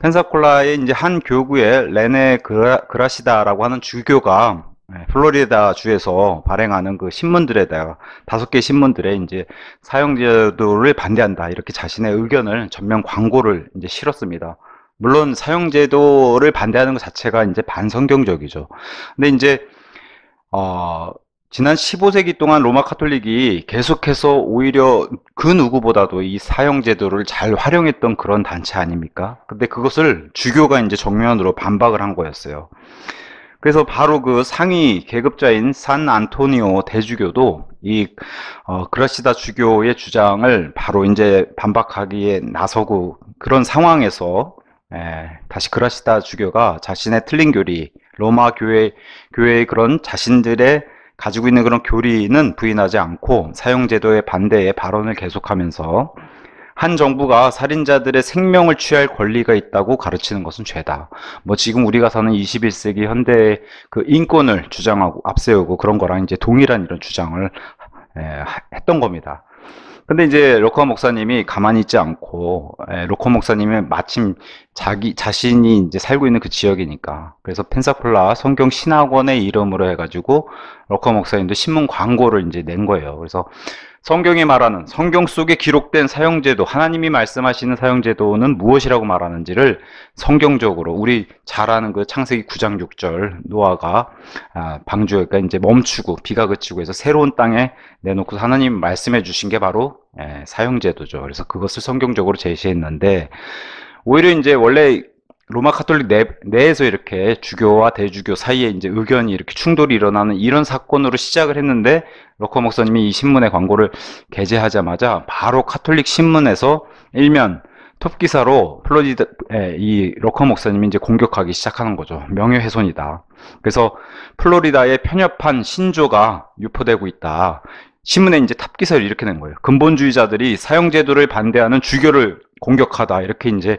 펜사콜라의 이제 한 교구에 레네 그라시다라고 하는 주교가 플로리다 주에서 발행하는 그 신문들에다가 5개 신문들에 이제 사형제도를 반대한다 이렇게 자신의 의견을 전면 광고를 이제 실었습니다. 물론 사형제도를 반대하는 것 자체가 이제 반성경적이죠. 근데 이제 어, 지난 15세기 동안 로마 카톨릭이 계속해서 오히려 그 누구보다도 이 사형제도를 잘 활용했던 그런 단체 아닙니까? 근데 그것을 주교가 이제 정면으로 반박을 한 거였어요. 그래서 바로 그 상위 계급자인 산 안토니오 대주교도 이 그라시다 주교의 주장을 바로 이제 반박하기에 나서고 그런 상황에서 다시 그라시다 주교가 자신의 틀린 교리, 로마 교회의 그런 자신들의 가지고 있는 그런 교리는 부인하지 않고 사형제도의 반대의 발언을 계속하면서 한 정부가 살인자들의 생명을 취할 권리가 있다고 가르치는 것은 죄다. 뭐 지금 우리가 사는 21세기 현대의 그 인권을 주장하고 앞세우고 그런 거랑 이제 동일한 이런 주장을 했던 겁니다. 근데 이제 로커 목사님이 가만히 있지 않고 로커 목사님은 마침 자신이 이제 살고 있는 그 지역이니까 그래서 펜사콜라 성경 신학원의 이름으로 해가지고 로커 목사님도 신문 광고를 이제 낸 거예요. 그래서 성경이 말하는 성경 속에 기록된 사형제도 하나님이 말씀하시는 사형제도는 무엇이라고 말하는지를 성경적으로 우리 잘 아는 그 창세기 9장 6절 노아가 방주가 이제 멈추고 비가 그치고 해서 새로운 땅에 내놓고 하나님 말씀해 주신 게 바로 사형제도죠. 그래서 그것을 성경적으로 제시했는데 오히려 이제 원래 로마 카톨릭 내에서 이렇게 주교와 대주교 사이에 이제 의견이 이렇게 충돌이 일어나는 이런 사건으로 시작을 했는데 로커 목사님이 이 신문의 광고를 게재하자마자 바로 카톨릭 신문에서 일면 톱 기사로 플로리다 이 로커 목사님이 이제 공격하기 시작하는 거죠. 명예훼손이다. 그래서 플로리다의 편협한 신조가 유포되고 있다. 신문에 이제 탑 기사를 이렇게 낸 거예요. 근본주의자들이 사형제도를 반대하는 주교를 공격하다 이렇게 이제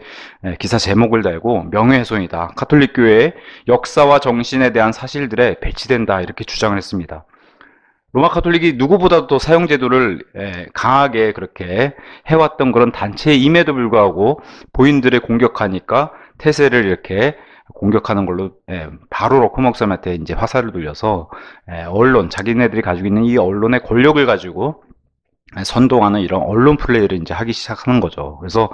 기사 제목을 달고 명예훼손이다. 카톨릭 교회의 역사와 정신에 대한 사실들에 배치된다 이렇게 주장을 했습니다. 로마 카톨릭이 누구보다도 사형제도를 강하게 그렇게 해왔던 그런 단체임에도 불구하고 보인들을 공격하니까 태세를 이렇게 공격하는 걸로 바로 로커 목사님한테 이제 화살을 돌려서 언론 자기네들이 가지고 있는 이 언론의 권력을 가지고 선동하는 이런 언론 플레이를 이제 하기 시작하는 거죠. 그래서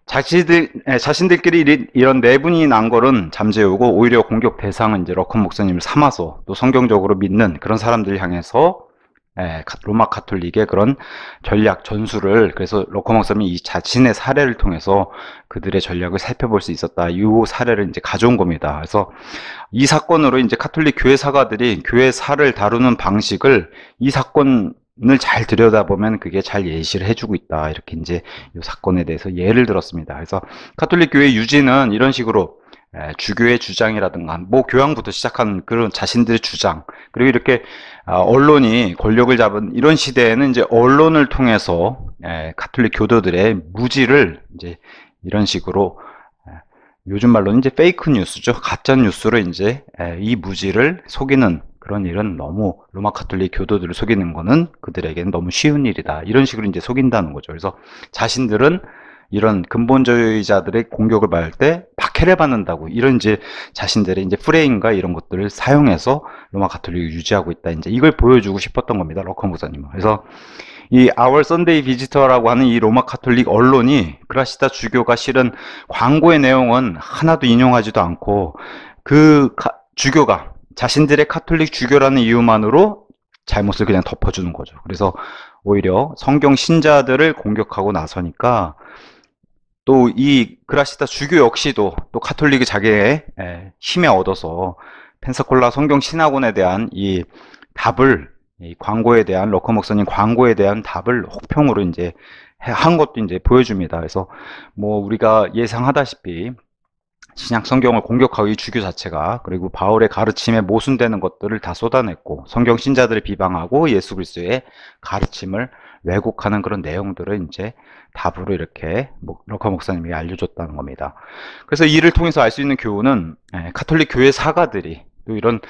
자신들끼리 이런 내분이 난 거는 잠재우고 오히려 공격 대상은 이제 러컨 목사님을 삼아서 또 성경적으로 믿는 그런 사람들을 향해서 로마 카톨릭의 그런 전략 전술을 그래서 러컨 목사님이 이 자신의 사례를 통해서 그들의 전략을 살펴볼 수 있었다. 이 사례를 이제 가져온 겁니다. 그래서 이 사건으로 이제 카톨릭 교회 사가들이 교회사를 다루는 방식을 이 사건을 잘 들여다보면 그게 잘 예시를 해주고 있다. 이렇게 이제 이 사건에 대해서 예를 들었습니다. 그래서 카톨릭 교회 유지는 이런 식으로 주교의 주장이라든가 뭐 교황부터 시작한 그런 자신들의 주장 그리고 이렇게 언론이 권력을 잡은 이런 시대에는 이제 언론을 통해서 카톨릭 교도들의 무지를 이제 이런 식으로 요즘 말로는 이제 페이크 뉴스죠. 가짜 뉴스로 이제 이 무지를 속이는 그런 일은 너무 로마 카톨릭 교도들을 속이는 거는 그들에게는 너무 쉬운 일이다. 이런 식으로 이제 속인다는 거죠. 그래서 자신들은 이런 근본주의자들의 공격을 받을 때 박해를 받는다고 이런 이제 자신들의 이제 프레임과 이런 것들을 사용해서 로마 카톨릭을 유지하고 있다. 이제 이걸 보여주고 싶었던 겁니다. 러커 목사님은. 그래서 이 Our Sunday Visitor라고 하는 이 로마 카톨릭 언론이 그라시다 주교가 실은 광고의 내용은 하나도 인용하지도 않고 그 주교가 자신들의 카톨릭 주교라는 이유만으로 잘못을 그냥 덮어주는 거죠. 그래서 오히려 성경 신자들을 공격하고 나서니까 또 이 그라시다 주교 역시도 또 카톨릭이 자기의 힘에 얻어서 펜사콜라 성경 신학원에 대한 이 답을 이 광고에 대한 러커 목사님 광고에 대한 답을 혹평으로 이제 한 것도 이제 보여줍니다. 그래서 뭐 우리가 예상하다시피 신약 성경을 공격하고 이 주교 자체가 그리고 바울의 가르침에 모순되는 것들을 다 쏟아냈고 성경 신자들을 비방하고 예수 그리스도의 가르침을 왜곡하는 그런 내용들을 이제 답으로 이렇게 러커 목사님이 알려줬다는 겁니다. 그래서 이를 통해서 알 수 있는 교훈은 카톨릭 교회 사가들이 또 이런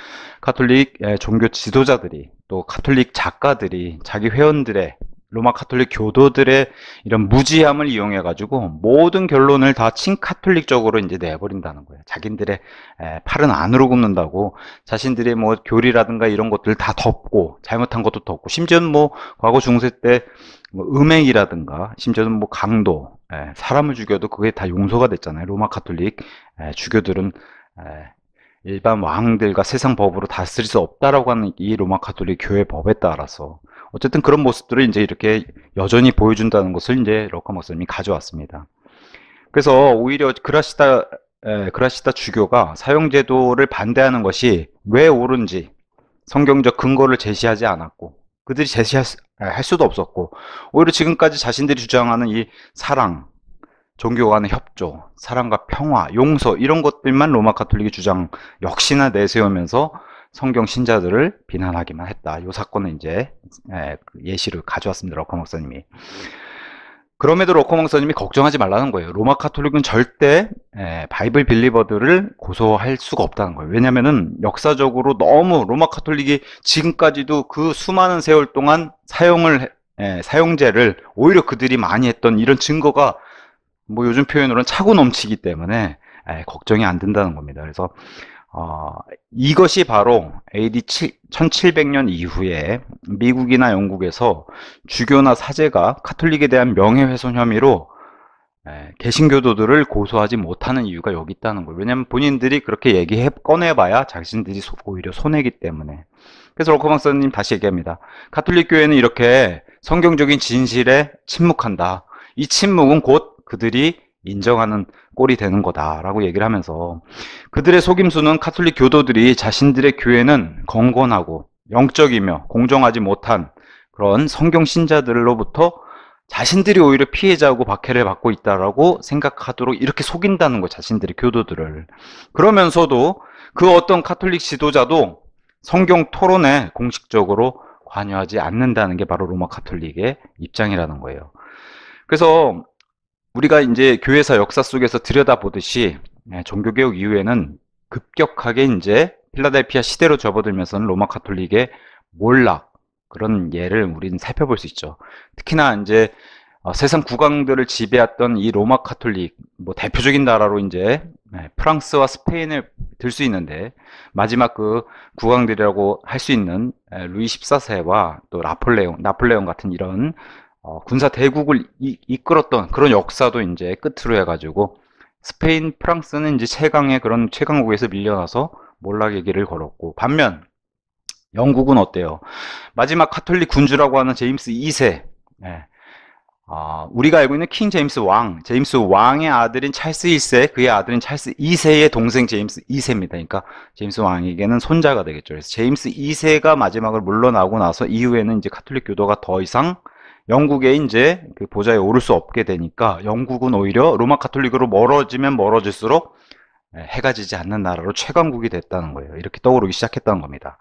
카톨릭 종교 지도자들이 또 카톨릭 작가들이 자기 회원들의 로마 카톨릭 교도들의 이런 무지함을 이용해 가지고 모든 결론을 다 친카톨릭적으로 이제 내버린다는 거예요. 자기들의 팔은 안으로 굽는다고 자신들의 뭐 교리라든가 이런 것들 다 덮고 잘못한 것도 덮고 심지어는 뭐 과거 중세 때 뭐 음행이라든가 심지어는 뭐 강도 사람을 죽여도 그게 다 용서가 됐잖아요. 로마 카톨릭 주교들은 일반 왕들과 세상 법으로 다스릴 수 없다라고 하는 이 로마 카톨릭 교회 법에 따라서 어쨌든 그런 모습들을 이제 이렇게 여전히 보여준다는 것을 이제 럭커 목사님이 가져왔습니다. 그래서 오히려 그라시다 주교가 사형제도를 반대하는 것이 왜 옳은지 성경적 근거를 제시하지 않았고 그들이 제시할 수도 없었고 오히려 지금까지 자신들이 주장하는 이 사랑, 종교 간의 협조, 사랑과 평화, 용서 이런 것들만 로마 카톨릭이 주장 역시나 내세우면서 성경 신자들을 비난하기만 했다. 이 사건은 이제 예시를 가져왔습니다. 럭커 목사님이. 그럼에도 럭커 목사님이 걱정하지 말라는 거예요. 로마 카톨릭은 절대 바이블 빌리버들을 고소할 수가 없다는 거예요. 왜냐면은 역사적으로 너무 로마 카톨릭이 지금까지도 그 수많은 세월 동안 사형제를 오히려 그들이 많이 했던 이런 증거가 뭐 요즘 표현으로는 차고 넘치기 때문에 걱정이 안 된다는 겁니다. 그래서 이것이 바로 AD 1700년 이후에 미국이나 영국에서 주교나 사제가 카톨릭에 대한 명예훼손 혐의로 개신교도들을 고소하지 못하는 이유가 여기 있다는 거예요. 왜냐하면 본인들이 그렇게 꺼내봐야 자신들이 오히려 손해기 때문에. 그래서 럭커 박사님 다시 얘기합니다. 카톨릭 교회는 이렇게 성경적인 진실에 침묵한다. 이 침묵은 곧 그들이 인정하는 꼴이 되는 거다라고 얘기를 하면서 그들의 속임수는 카톨릭 교도들이 자신들의 교회는 경건하고 영적이며 공정하지 못한 그런 성경 신자들로부터 자신들이 오히려 피해자고 박해를 받고 있다라고 생각하도록 이렇게 속인다는 거 자신들의 교도들을. 그러면서도 그 어떤 카톨릭 지도자도 성경 토론에 공식적으로 관여하지 않는다는 게 바로 로마 카톨릭의 입장이라는 거예요. 그래서 우리가 이제 교회사 역사 속에서 들여다보듯이 종교개혁 이후에는 급격하게 이제 필라델피아 시대로 접어들면서는 로마 카톨릭의 몰락 그런 예를 우리는 살펴볼 수 있죠. 특히나 이제 세상 국왕들을 지배했던 이 로마 카톨릭 뭐 대표적인 나라로 이제 프랑스와 스페인을 들 수 있는데 마지막 그 국왕들이라고 할 수 있는 루이 14세와 또 나폴레옹 같은 이런 군사 대국을 이끌었던 그런 역사도 이제 끝으로 해가지고 스페인, 프랑스는 이제 그런 최강국에서 밀려나서 몰락의 길을 걸었고 반면 영국은 어때요? 마지막 카톨릭 군주라고 하는 제임스 2세 우리가 알고 있는 킹 제임스 왕의 아들인 찰스 1세, 그의 아들인 찰스 2세의 동생 제임스 2세입니다. 그러니까 제임스 왕에게는 손자가 되겠죠. 그래서 제임스 2세가 마지막을 물러나고 나서 이후에는 이제 카톨릭 교도가 더 이상 영국에 이제 그 보좌에 오를 수 없게 되니까 영국은 오히려 로마 카톨릭으로 멀어지면 멀어질수록 해가 지지 않는 나라로 최강국이 됐다는 거예요. 이렇게 떠오르기 시작했다는 겁니다.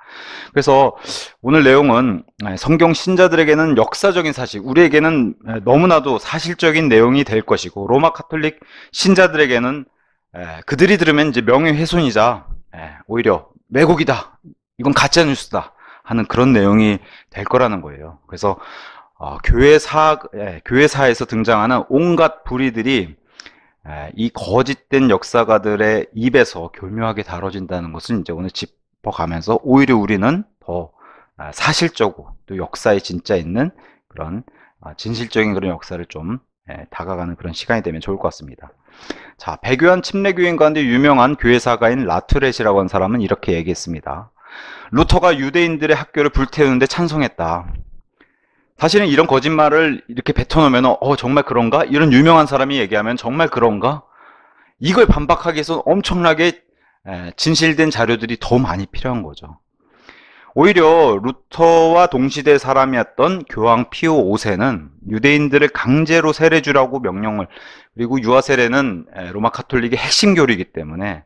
그래서 오늘 내용은 성경 신자들에게는 역사적인 사실, 우리에게는 너무나도 사실적인 내용이 될 것이고 로마 카톨릭 신자들에게는 그들이 들으면 이제 명예훼손이자 오히려 왜곡이다, 이건 가짜 뉴스다 하는 그런 내용이 될 거라는 거예요. 그래서 교회사에서 등장하는 온갖 불의들이 이 거짓된 역사가들의 입에서 교묘하게 다뤄진다는 것을 이제 오늘 짚어가면서 오히려 우리는 더 사실적으로 또 역사에 진짜 있는 그런 진실적인 그런 역사를 좀 다가가는 그런 시간이 되면 좋을 것 같습니다. 자, 백요한 침례교인 가운데 유명한 교회사가인 라투렛이라고 하는 사람은 이렇게 얘기했습니다. 루터가 유대인들의 학교를 불태우는데 찬성했다. 사실은 이런 거짓말을 이렇게 뱉어놓으면 정말 그런가? 이런 유명한 사람이 얘기하면 정말 그런가? 이걸 반박하기 위해서 엄청나게 진실된 자료들이 더 많이 필요한 거죠. 오히려 루터와 동시대 사람이었던 교황 피오 5세는 유대인들을 강제로 세례 주라고 명령을, 그리고 유아 세례는 로마 카톨릭의 핵심 교리이기 때문에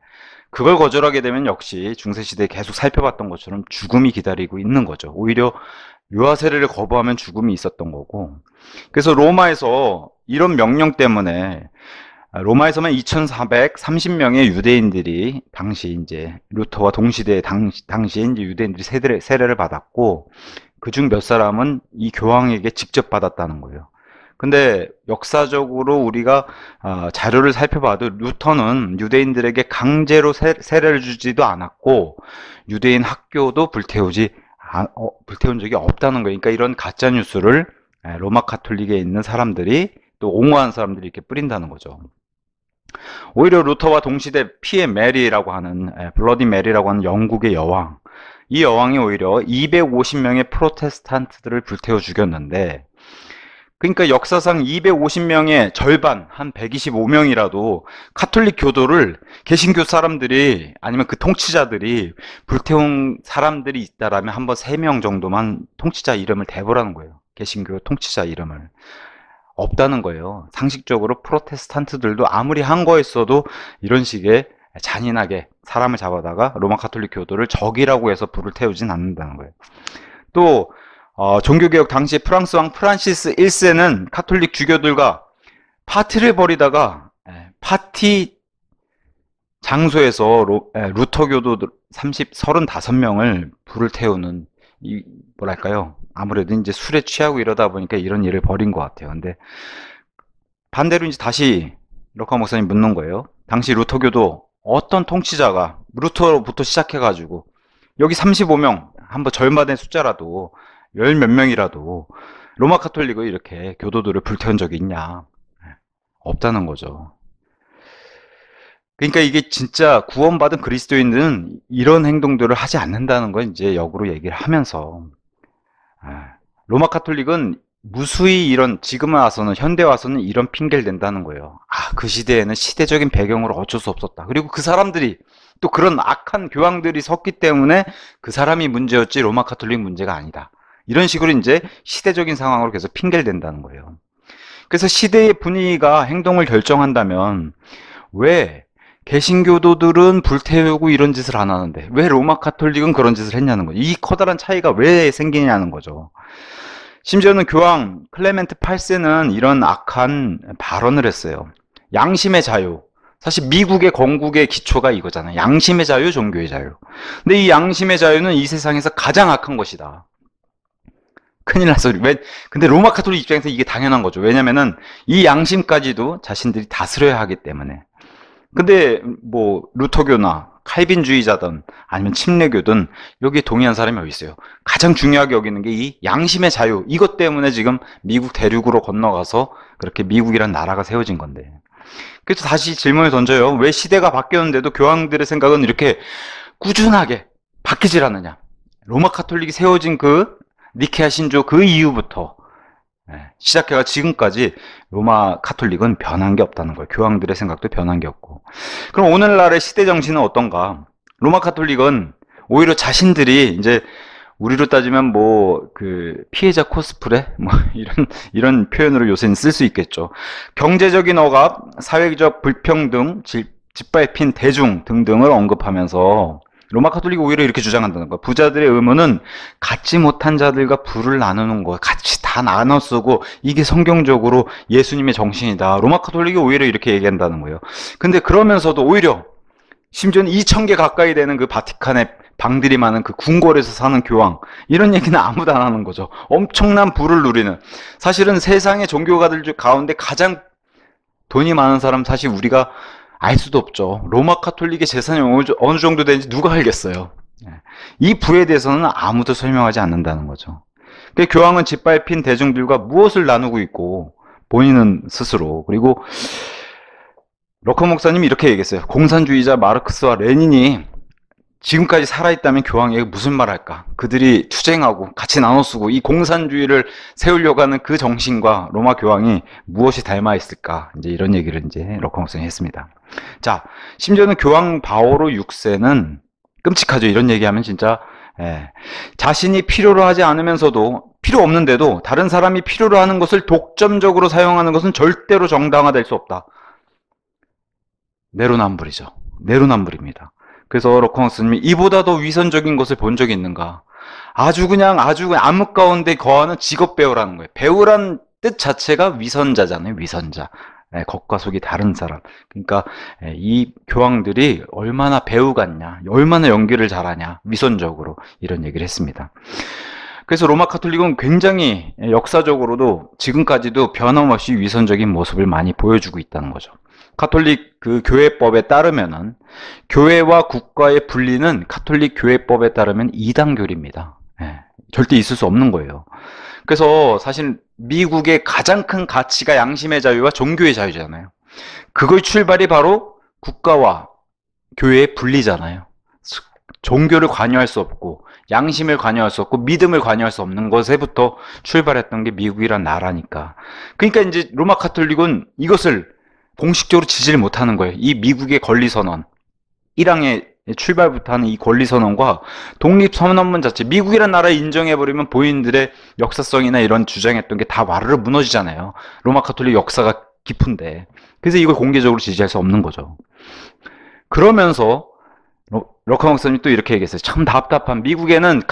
그걸 거절하게 되면 역시 중세시대에 계속 살펴봤던 것처럼 죽음이 기다리고 있는 거죠. 오히려 유아 세례를 거부하면 죽음이 있었던 거고, 그래서 로마에서 이런 명령 때문에 로마에서만 2,430명의 유대인들이 당시 이제 루터와 동시대 당시에 이제 유대인들이 세례를 받았고, 그중 몇 사람은 이 교황에게 직접 받았다는 거예요. 근데 역사적으로 우리가 자료를 살펴봐도 루터는 유대인들에게 강제로 세례를 주지도 않았고 유대인 학교도 불태운 적이 없다는 거예요. 그러니까 이런 가짜 뉴스를 로마 카톨릭에 있는 사람들이 또 옹호한 사람들이 이렇게 뿌린다는 거죠. 오히려 루터와 동시대 피에 메리라고 하는 블러디 메리라고 하는 영국의 여왕, 이 여왕이 오히려 250명의 프로테스탄트들을 불태워 죽였는데, 그러니까 역사상 250명의 절반, 한 125명이라도 카톨릭 교도를 개신교 사람들이 아니면 그 통치자들이 불태운 사람들이 있다라면 한번 3명 정도만 통치자 이름을 대보라는 거예요. 개신교 통치자 이름을. 없다는 거예요. 상식적으로 프로테스탄트들도 아무리 한 거였어도 이런 식의 잔인하게 사람을 잡아다가 로마 카톨릭 교도를 적이라고 해서 불을 태우진 않는다는 거예요. 또 종교개혁 당시 프랑스 왕 프란시스 1세는 카톨릭 주교들과 파티를 벌이다가 파티 장소에서 루터 교도들 35명을 불을 태우는 뭐랄까요? 아무래도 이제 술에 취하고 이러다 보니까 이런 일을 벌인 것 같아요. 근데 반대로 이제 다시 럭커 목사님 묻는 거예요. 당시 루터교도 어떤 통치자가 루터부터 시작해가지고 여기 35명 한번 절반의 숫자라도 열 몇 명이라도 로마 카톨릭을 이렇게 교도들을 불태운 적이 있냐? 없다는 거죠. 그러니까 이게 진짜 구원받은 그리스도인들은 이런 행동들을 하지 않는다는 걸 이제 역으로 얘기를 하면서 로마 카톨릭은 무수히 지금 와서는 현대 와서는 이런 핑계를 댄다는 거예요. 그 시대에는 시대적인 배경으로 어쩔 수 없었다. 그리고 그 사람들이 또 그런 악한 교황들이 섰기 때문에 그 사람이 문제였지 로마 카톨릭 문제가 아니다. 이런 식으로 이제 시대적인 상황으로 계속 핑계를 댄다는 거예요. 그래서 시대의 분위기가 행동을 결정한다면 왜 개신교도들은 불태우고 이런 짓을 안 하는데 왜 로마 카톨릭은 그런 짓을 했냐는 거죠. 이 커다란 차이가 왜 생기냐는 거죠. 심지어는 교황 클레멘트 8세는 이런 악한 발언을 했어요. 양심의 자유. 사실 미국의 건국의 기초가 이거잖아요. 양심의 자유, 종교의 자유. 근데 이 양심의 자유는 이 세상에서 가장 악한 것이다. 큰일 났어. 근데 로마 카톨릭 입장에서 이게 당연한 거죠. 왜냐면은 이 양심까지도 자신들이 다스려야 하기 때문에. 근데 뭐 루터교나 칼빈주의자든 아니면 침례교든 여기에 동의한 사람이 어디 있어요? 가장 중요하게 여기는 게 이 양심의 자유. 이것 때문에 지금 미국 대륙으로 건너가서 그렇게 미국이란 나라가 세워진 건데. 그래서 다시 질문을 던져요. 왜 시대가 바뀌었는데도 교황들의 생각은 이렇게 꾸준하게 바뀌질 않느냐? 로마 카톨릭이 세워진 그 니케아 신조 그 이후부터 시작해가 지금까지 로마 카톨릭은 변한 게 없다는 거예요. 교황들의 생각도 변한 게 없고. 그럼 오늘날의 시대 정신은 어떤가? 로마 카톨릭은 오히려 자신들이 이제 우리로 따지면 뭐 그 피해자 코스프레 뭐 이런 표현으로 요새는 쓸 수 있겠죠. 경제적인 억압, 사회적 불평등, 짓밟힌 대중 등등을 언급하면서 로마 카톨릭이 오히려 이렇게 주장한다는 거야. 부자들의 의무는 갖지 못한 자들과 부를 나누는 거야. 같이 다 나눠 쓰고 이게 성경적으로 예수님의 정신이다. 로마 카톨릭이 오히려 이렇게 얘기한다는 거예요. 근데 그러면서도 오히려 심지어는 2,000개 가까이 되는 그 바티칸의 방들이 많은 그 궁궐에서 사는 교황, 이런 얘기는 아무도 안 하는 거죠. 엄청난 부를 누리는, 사실은 세상의 종교가들 가운데 가장 돈이 많은 사람 사실 우리가 알 수도 없죠. 로마 카톨릭의 재산이 어느 정도 되는지 누가 알겠어요. 이 부에 대해서는 아무도 설명하지 않는다는 거죠. 교황은 짓밟힌 대중들과 무엇을 나누고 있고 본인은 스스로, 그리고 럭커 목사님이 이렇게 얘기했어요. 공산주의자 마르크스와 레닌이 지금까지 살아있다면 교황에게 무슨 말 할까? 그들이 투쟁하고 같이 나눠 쓰고 이 공산주의를 세우려고 하는 그 정신과 로마 교황이 무엇이 닮아 있을까? 이제 이런 얘기를 이제 럭커 목사님이 했습니다. 자, 심지어는 교황 바오로 6세는 끔찍하죠. 이런 얘기하면 진짜 자신이 필요로 하지 않으면서도 필요 없는데도 다른 사람이 필요로 하는 것을 독점적으로 사용하는 것은 절대로 정당화될 수 없다. 내로남불이죠. 내로남불입니다. 그래서 럭커 목사님이 이보다 더 위선적인 것을 본 적이 있는가? 아주 그냥 암흑 가운데 거하는 직업 배우라는 거예요. 배우란 뜻 자체가 위선자잖아요. 위선자. 겉과 속이 다른 사람. 그러니까 이 교황들이 얼마나 배우 같냐, 얼마나 연기를 잘하냐, 위선적으로 이런 얘기를 했습니다. 그래서 로마 카톨릭은 굉장히 역사적으로도 지금까지도 변함없이 위선적인 모습을 많이 보여주고 있다는 거죠. 카톨릭 그 교회법에 따르면은 교회와 국가의 분리는 카톨릭 교회법에 따르면 이단교리입니다. 예, 절대 있을 수 없는 거예요. 그래서 사실 미국의 가장 큰 가치가 양심의 자유와 종교의 자유잖아요. 그걸 출발이 바로 국가와 교회의 분리잖아요. 종교를 관여할 수 없고 양심을 관여할 수 없고 믿음을 관여할 수 없는 것에부터 출발했던 게 미국이란 나라니까. 그러니까 이제 로마 카톨릭은 이것을 공식적으로 지지를 못하는 거예요. 이 미국의 권리선언, 1항의 출발부터 하는 이 권리선언과 독립선언문 자체, 미국이란 나라를 인정해버리면 본인들의 역사성이나 이런 주장했던 게 다 와르르 무너지잖아요. 로마 카톨릭 역사가 깊은데. 그래서 이걸 공개적으로 지지할 수 없는 거죠. 그러면서 러커 목사님이 또 이렇게 얘기했어요. 참 답답한, 미국에는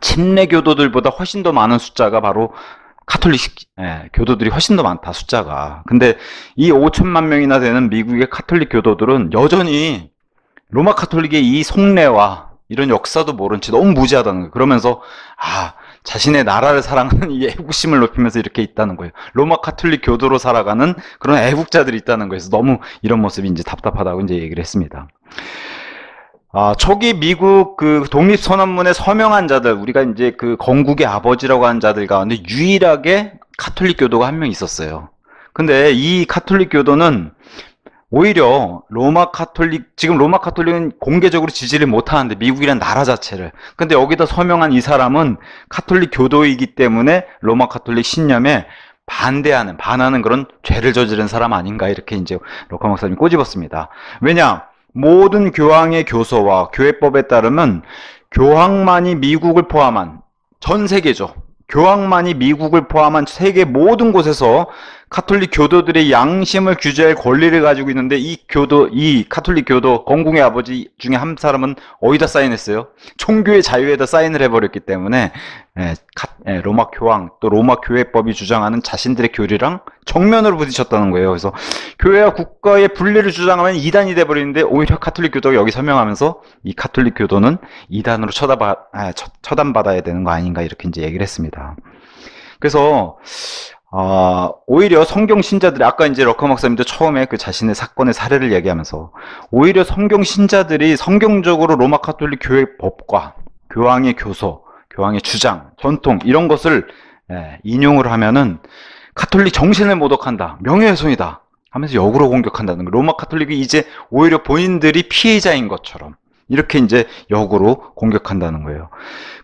침례 교도들보다 훨씬 더 많은 숫자가 바로 카톨릭 교도들이 훨씬 더 많다, 숫자가. 근데 이 5천만 명이나 되는 미국의 카톨릭 교도들은 여전히 로마 카톨릭의 이 속내와 이런 역사도 모른 채 너무 무지하다는 거예요. 그러면서 자신의 나라를 사랑하는 이 애국심을 높이면서 이렇게 있다는 거예요. 로마 카톨릭 교도로 살아가는 그런 애국자들이 있다는 거예요. 그래서 너무 이런 모습이 이제 답답하다고 이제 얘기를 했습니다. 초기 미국 그 독립선언문에 서명한 자들, 우리가 이제 그 건국의 아버지라고 하는 자들 가운데 유일하게 카톨릭 교도가 한 명 있었어요. 근데 이 카톨릭 교도는 오히려 지금 로마 카톨릭은 공개적으로 지지를 못하는데, 미국이란 나라 자체를. 근데 여기다 서명한 이 사람은 카톨릭 교도이기 때문에 로마 카톨릭 신념에 반하는 그런 죄를 저지른 사람 아닌가, 이렇게 이제 로카 목사님이 꼬집었습니다. 왜냐? 모든 교황의 교서와 교회법에 따르면 교황만이 미국을 포함한, 전 세계죠. 교황만이 미국을 포함한 세계 모든 곳에서 카톨릭 교도들의 양심을 규제할 권리를 가지고 있는데, 이 카톨릭 교도, 건국의 아버지 중에 한 사람은 어디다 사인했어요? 총교의 자유에다 사인을 해버렸기 때문에, 로마 교황, 또 로마 교회법이 주장하는 자신들의 교리랑 정면으로 부딪혔다는 거예요. 그래서 교회와 국가의 분리를 주장하면 이단이 돼버리는데, 오히려 카톨릭 교도가 여기 서명하면서 이 카톨릭 교도는 이단으로 처단받아야 되는 거 아닌가, 이렇게 이제 얘기를 했습니다. 그래서 오히려 성경 신자들이, 아까 이제 러커 목사님도 처음에 그 자신의 사건의 사례를 얘기하면서, 오히려 성경 신자들이 성경적으로 로마 카톨릭 교회 법과 교황의 교서, 교황의 주장, 전통, 이런 것을 인용을 하면은 카톨릭 정신을 모독한다, 명예훼손이다 하면서 역으로 공격한다는 거예요. 로마 카톨릭이 이제 오히려 본인들이 피해자인 것처럼 이렇게 이제 역으로 공격한다는 거예요.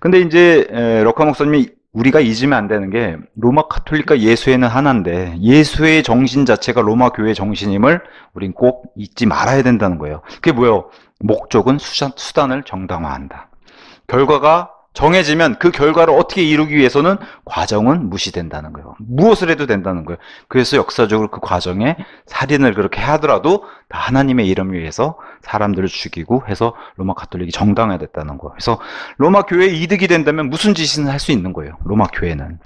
근데 이제 러커 목사님이 우리가 잊으면 안 되는 게, 로마 카톨릭과 예수회는 하나인데 예수회의 정신 자체가 로마 교회의 정신임을 우린 꼭 잊지 말아야 된다는 거예요. 그게 뭐예요? 목적은 수단을 정당화한다. 결과가 정해지면 그 결과를 어떻게 이루기 위해서는 과정은 무시된다는 거예요. 무엇을 해도 된다는 거예요. 그래서 역사적으로 그 과정에 살인을 그렇게 하더라도 다 하나님의 이름을 위해서 사람들을 죽이고 해서 로마 카톨릭이 정당화됐다는 거예요. 그래서 로마 교회에 이득이 된다면 무슨 짓이든 할 수 있는 거예요, 로마 교회는.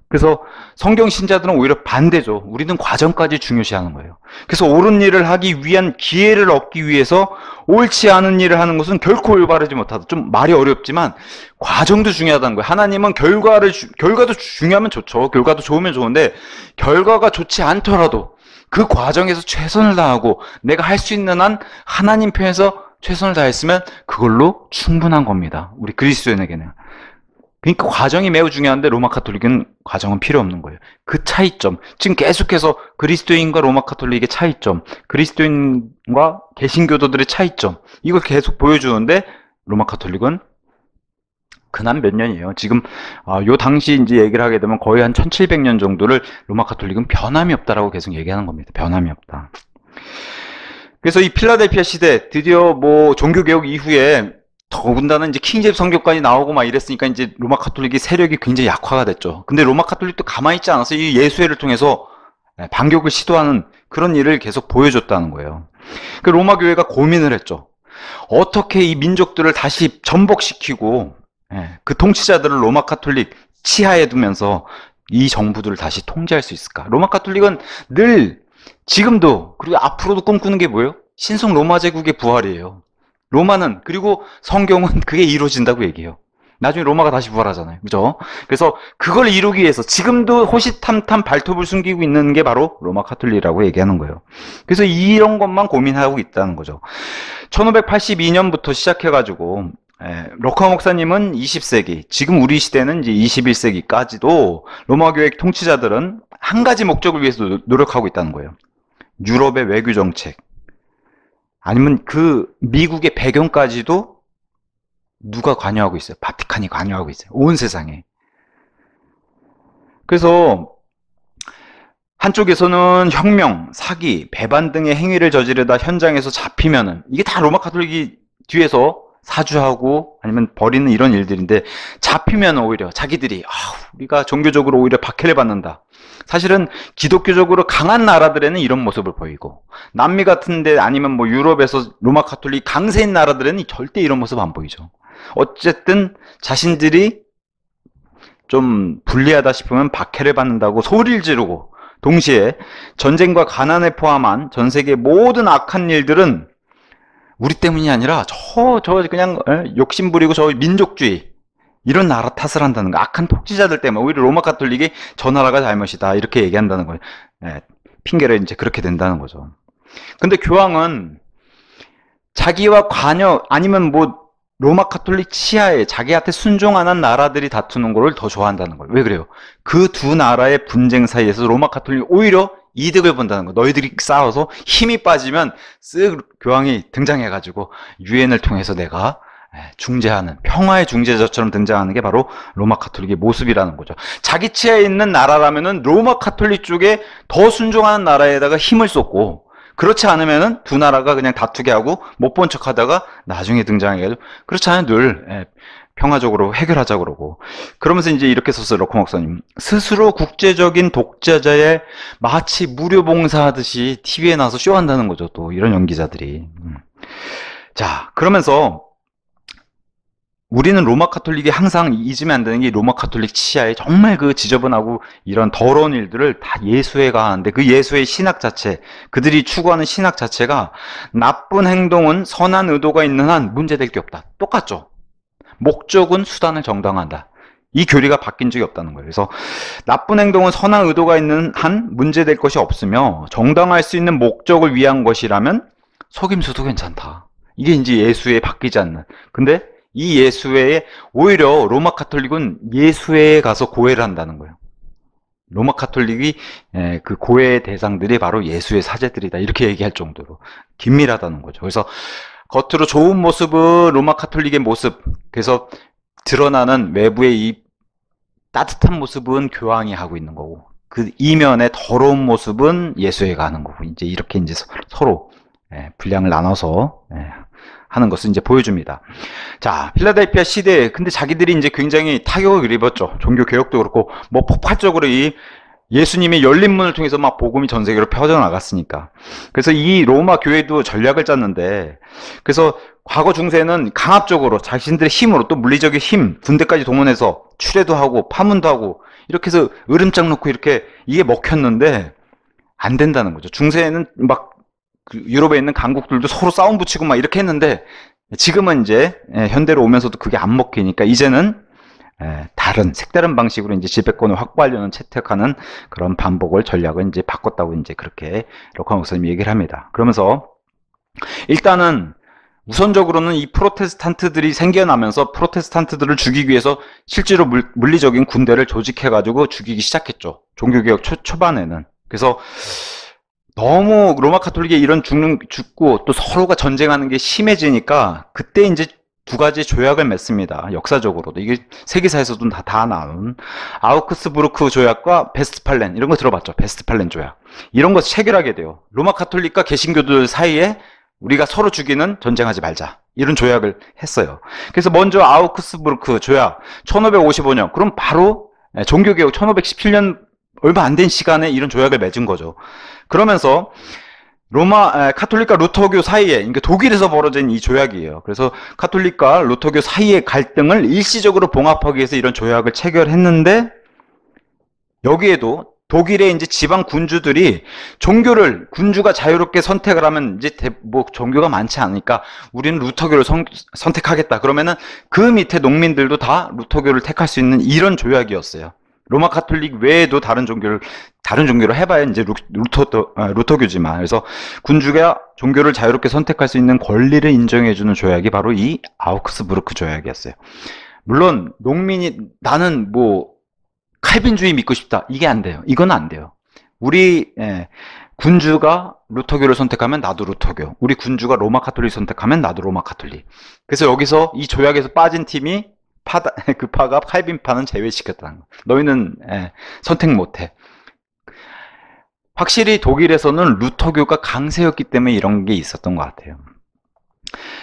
그래서 성경 신자들은 오히려 반대죠. 우리는 과정까지 중요시하는 거예요. 그래서 옳은 일을 하기 위한 기회를 얻기 위해서 옳지 않은 일을 하는 것은 결코 올바르지 못하다. 좀 말이 어렵지만 과정도 중요하다는 거예요. 하나님은 결과도 중요하면 좋죠. 결과도 좋으면 좋은데, 결과가 좋지 않더라도 그 과정에서 최선을 다하고 내가 할 수 있는 한 하나님 편에서 최선을 다했으면 그걸로 충분한 겁니다, 우리 그리스도인에게는. 그러니까 과정이 매우 중요한데 로마 카톨릭은 과정은 필요 없는 거예요. 그 차이점, 지금 계속해서 그리스도인과 로마 카톨릭의 차이점, 그리스도인과 개신교도들의 차이점, 이걸 계속 보여주는데, 로마 카톨릭은 그난 몇 년이에요. 지금 요 당시 이제 얘기를 하게 되면 거의 한 1700년 정도를 로마 카톨릭은 변함이 없다라고 계속 얘기하는 겁니다. 변함이 없다. 그래서 이 필라델피아 시대, 드디어 뭐 종교개혁 이후에 더군다나 이제 킹제임스 성교까지 나오고 막 이랬으니까 이제 로마 카톨릭의 세력이 굉장히 약화가 됐죠. 근데 로마 카톨릭도 가만히 있지 않아서 이 예수회를 통해서 반격을 시도하는 그런 일을 계속 보여줬다는 거예요. 그 로마 교회가 고민을 했죠. 어떻게 이 민족들을 다시 전복시키고 그 통치자들을 로마 카톨릭 치하에 두면서 이 정부들을 다시 통제할 수 있을까? 로마 카톨릭은 늘 지금도, 그리고 앞으로도 꿈꾸는 게 뭐예요? 신성 로마 제국의 부활이에요. 로마는, 그리고 성경은 그게 이루어진다고 얘기해요. 나중에 로마가 다시 부활하잖아요. 그죠? 그래서 그걸 이루기 위해서 지금도 호시탐탐 발톱을 숨기고 있는 게 바로 로마 카톨릭이라고 얘기하는 거예요. 그래서 이런 것만 고민하고 있다는 거죠. 1582년부터 시작해가지고 럭커 목사님은 20세기, 지금 우리 시대는 이제 21세기까지도 로마 교회 통치자들은 한 가지 목적을 위해서 노력하고 있다는 거예요. 유럽의 외교 정책, 아니면 그 미국의 배경까지도 누가 관여하고 있어요? 바티칸이 관여하고 있어요. 온 세상에. 그래서 한쪽에서는 혁명, 사기, 배반 등의 행위를 저지르다 현장에서 잡히면은 이게 다 로마 카톨릭이 뒤에서 사주하고 아니면 벌이는 이런 일들인데, 잡히면 오히려 자기들이 우리가 종교적으로 오히려 박해를 받는다. 사실은 기독교적으로 강한 나라들에는 이런 모습을 보이고, 남미 같은데 아니면 뭐 유럽에서 로마 카톨릭 강세인 나라들에는 절대 이런 모습 안 보이죠. 어쨌든 자신들이 좀 불리하다 싶으면 박해를 받는다고 소리를 지르고, 동시에 전쟁과 가난을 포함한 전 세계 모든 악한 일들은 우리 때문이 아니라 저 그냥 욕심부리고 저 민족주의 이런 나라 탓을 한다는 거. 악한 통치자들 때문에 오히려 로마 카톨릭이 저 나라가 잘못이다 이렇게 얘기한다는 거예요. 핑계를 이제 그렇게 된다는 거죠. 근데 교황은 자기와 관여 아니면 뭐 로마 카톨릭 치하에 자기한테 순종 안 한 나라들이 다투는 거를 더 좋아한다는 거예요. 왜 그래요? 그 두 나라의 분쟁 사이에서 로마 카톨릭이 오히려 이득을 본다는 거. 너희들이 싸워서 힘이 빠지면 쓱 교황이 등장해가지고 유엔을 통해서 내가 중재하는, 평화의 중재자처럼 등장하는 게 바로 로마 카톨릭의 모습이라는 거죠. 자기 치하에 있는 나라라면은 로마 카톨릭 쪽에 더 순종하는 나라에다가 힘을 쏟고, 그렇지 않으면은 두 나라가 그냥 다투게 하고 못 본 척 하다가 나중에 등장해가지고, 그렇지 않으면 늘 평화적으로 해결하자 그러고. 그러면서 이제 이렇게 썼어요, 럭커 목사님. 스스로 국제적인 독재자의 마치 무료 봉사하듯이 TV에 나와서 쇼한다는 거죠, 또 이런 연기자들이. 자, 그러면서 우리는 로마 카톨릭이 항상 잊으면 안 되는 게, 로마 카톨릭 치하에 정말 그 지저분하고 이런 더러운 일들을 다 예수에 가하는데, 그 예수의 신학 자체, 그들이 추구하는 신학 자체가 나쁜 행동은 선한 의도가 있는 한 문제될 게 없다. 똑같죠. 목적은 수단을 정당화한다. 이 교리가 바뀐 적이 없다는 거예요. 그래서 나쁜 행동은 선한 의도가 있는 한 문제될 것이 없으며, 정당화할 수 있는 목적을 위한 것이라면 속임수도 괜찮다. 이게 이제 예수에 바뀌지 않는. 근데 이 예수회에 오히려 로마 카톨릭은 예수회에 가서 고해를 한다는 거예요. 로마 카톨릭이 그 고해의 대상들이 바로 예수의 사제들이다, 이렇게 얘기할 정도로 긴밀하다는 거죠. 그래서 겉으로 좋은 모습은 로마 카톨릭의 모습, 그래서 드러나는 외부의 이 따뜻한 모습은 교황이 하고 있는 거고, 그 이면의 더러운 모습은 예수회가 하는 거고, 이제 이렇게 이제 서로 분량을 나눠서 하는 것을 이제 보여줍니다. 자, 필라델피아 시대에 근데 자기들이 이제 굉장히 타격을 입었죠. 종교 개혁도 그렇고, 뭐 폭발적으로 이 예수님의 열린 문을 통해서 막 복음이 전 세계로 퍼져나갔으니까. 그래서 이 로마 교회도 전략을 짰는데, 그래서 과거 중세는 강압적으로 자신들의 힘으로, 또 물리적인 힘, 군대까지 동원해서 추례도 하고 파문도 하고 이렇게 해서 으름장 놓고 이렇게 이게 먹혔는데 안 된다는 거죠. 중세에는 막 유럽에 있는 강국들도 서로 싸움 붙이고 막 이렇게 했는데, 지금은 이제 현대로 오면서도 그게 안 먹히니까 이제는 다른 색다른 방식으로 이제 지배권을 확보하려는 채택하는 그런 반복을 전략을 이제 바꿨다고 이제 그렇게 럭커 목사님이 얘기를 합니다. 그러면서 일단은 우선적으로는 이 프로테스탄트들이 생겨나면서 프로테스탄트들을 죽이기 위해서 실제로 물리적인 군대를 조직해가지고 죽이기 시작했죠. 종교개혁 초반에는. 그래서 너무 로마 카톨릭의 이런 죽고 또 서로가 전쟁하는 게 심해지니까 그때 이제 두 가지 조약을 맺습니다. 역사적으로도. 이게 세계사에서도 다 나온 아우크스부르크 조약과 베스트팔렌, 이런 거 들어봤죠? 베스트팔렌 조약. 이런 거 체결하게 돼요. 로마 카톨릭과 개신교들 사이에 우리가 서로 죽이는 전쟁하지 말자, 이런 조약을 했어요. 그래서 먼저 아우크스부르크 조약 1555년, 그럼 바로 종교개혁 1517년 얼마 안 된 시간에 이런 조약을 맺은 거죠. 그러면서 로마 카톨릭과 루터교 사이에, 그러니까 독일에서 벌어진 이 조약이에요. 그래서 카톨릭과 루터교 사이의 갈등을 일시적으로 봉합하기 위해서 이런 조약을 체결했는데, 여기에도 독일의 이제 지방 군주들이 군주가 자유롭게 선택을 하면 이제 뭐 종교가 많지 않으니까 우리는 루터교를 선택하겠다. 그러면은 그 밑에 농민들도 다 루터교를 택할 수 있는 이런 조약이었어요. 로마 카톨릭 외에도 다른 종교를 해봐야 이제 루터교지만. 그래서 군주가 종교를 자유롭게 선택할 수 있는 권리를 인정해주는 조약이 바로 이 아우크스부르크 조약이었어요. 물론 농민이 나는 뭐 칼빈주의 믿고 싶다. 이게 안 돼요. 이건 안 돼요. 우리 군주가 루터교를 선택하면 나도 루터교. 우리 군주가 로마 카톨릭 선택하면 나도 로마 카톨릭. 그래서 여기서 이 조약에서 빠진 팀이 그 파가 칼빈파는 제외시켰다는 거. 너희는 선택 못해. 확실히 독일에서는 루터교가 강세였기 때문에 이런 게 있었던 것 같아요.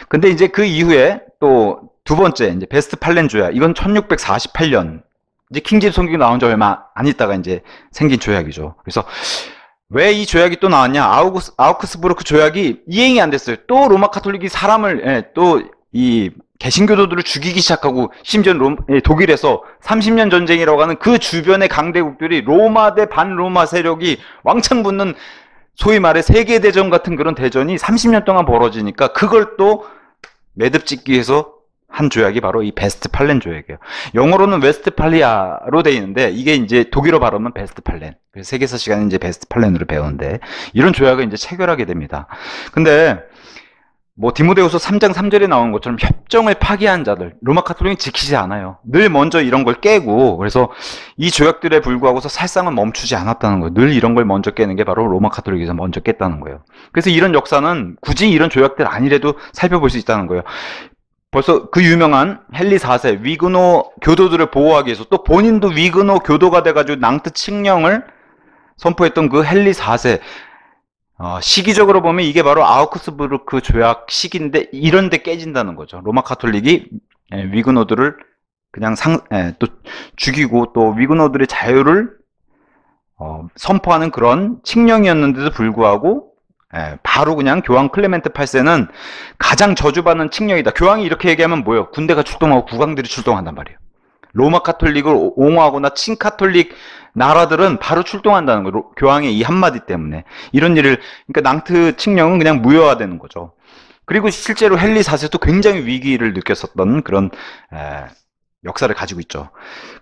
근데 이제 그 이후에 또 두 번째 이제 베스트팔렌 조약. 이건 1648년. 이제 킹제임스 성경이 나온 지 얼마 안 있다가 이제 생긴 조약이죠. 그래서 왜 이 조약이 또 나왔냐? 아우크스부르크 조약이 이행이 안 됐어요. 또 로마 카톨릭이 사람을 또 이 개신교도들을 죽이기 시작하고, 심지어 독일에서 30년 전쟁이라고 하는 그 주변의 강대국들이 로마 대 반로마 세력이 왕창 붙는 소위 말해 세계대전 같은 그런 대전이 30년 동안 벌어지니까 그걸 또 매듭 짓기 위해서 한 조약이 바로 이 베스트팔렌 조약이에요. 영어로는 웨스트팔리아로 돼 있는데 이게 이제 독일어 발음은 베스트팔렌. 그래서 세계사 시간에 이제 베스트팔렌으로 배우는데 이런 조약을 이제 체결하게 됩니다. 근데 뭐 디모데후서 3장 3절에 나오는 것처럼 협정을 파기한 자들, 로마 카톨릭은 지키지 않아요. 늘 먼저 이런 걸 깨고, 그래서 이 조약들에 불구하고서 살상은 멈추지 않았다는 거예요. 늘 이런 걸 먼저 깨는 게 바로 로마 카톨릭에서 먼저 깼다는 거예요. 그래서 이런 역사는 굳이 이런 조약들 아니래도 살펴볼 수 있다는 거예요. 벌써 그 유명한 헨리 4세 위그노 교도들을 보호하기 위해서 또 본인도 위그노 교도가 돼가지고 낭트 칙령을 선포했던 그 헨리 4세, 시기적으로 보면 이게 바로 아우크스부르크 조약 시기인데 이런 데 깨진다는 거죠. 로마 카톨릭이 위그노들을 그냥 또 죽이고 또 위그노들의 자유를 선포하는 그런 칙령이었는데도 불구하고 바로 그냥 교황 클레멘트 8세는 가장 저주받는 칙령이다. 교황이 이렇게 얘기하면 뭐예요? 군대가 출동하고 국왕들이 출동한단 말이에요. 로마 카톨릭을 옹호하거나 친카톨릭 나라들은 바로 출동한다는 거예요. 교황의 이 한마디 때문에. 이런 일을, 그러니까 낭트 칙령은 그냥 무효화되는 거죠. 그리고 실제로 헨리 4세도 굉장히 위기를 느꼈었던 그런 역사를 가지고 있죠.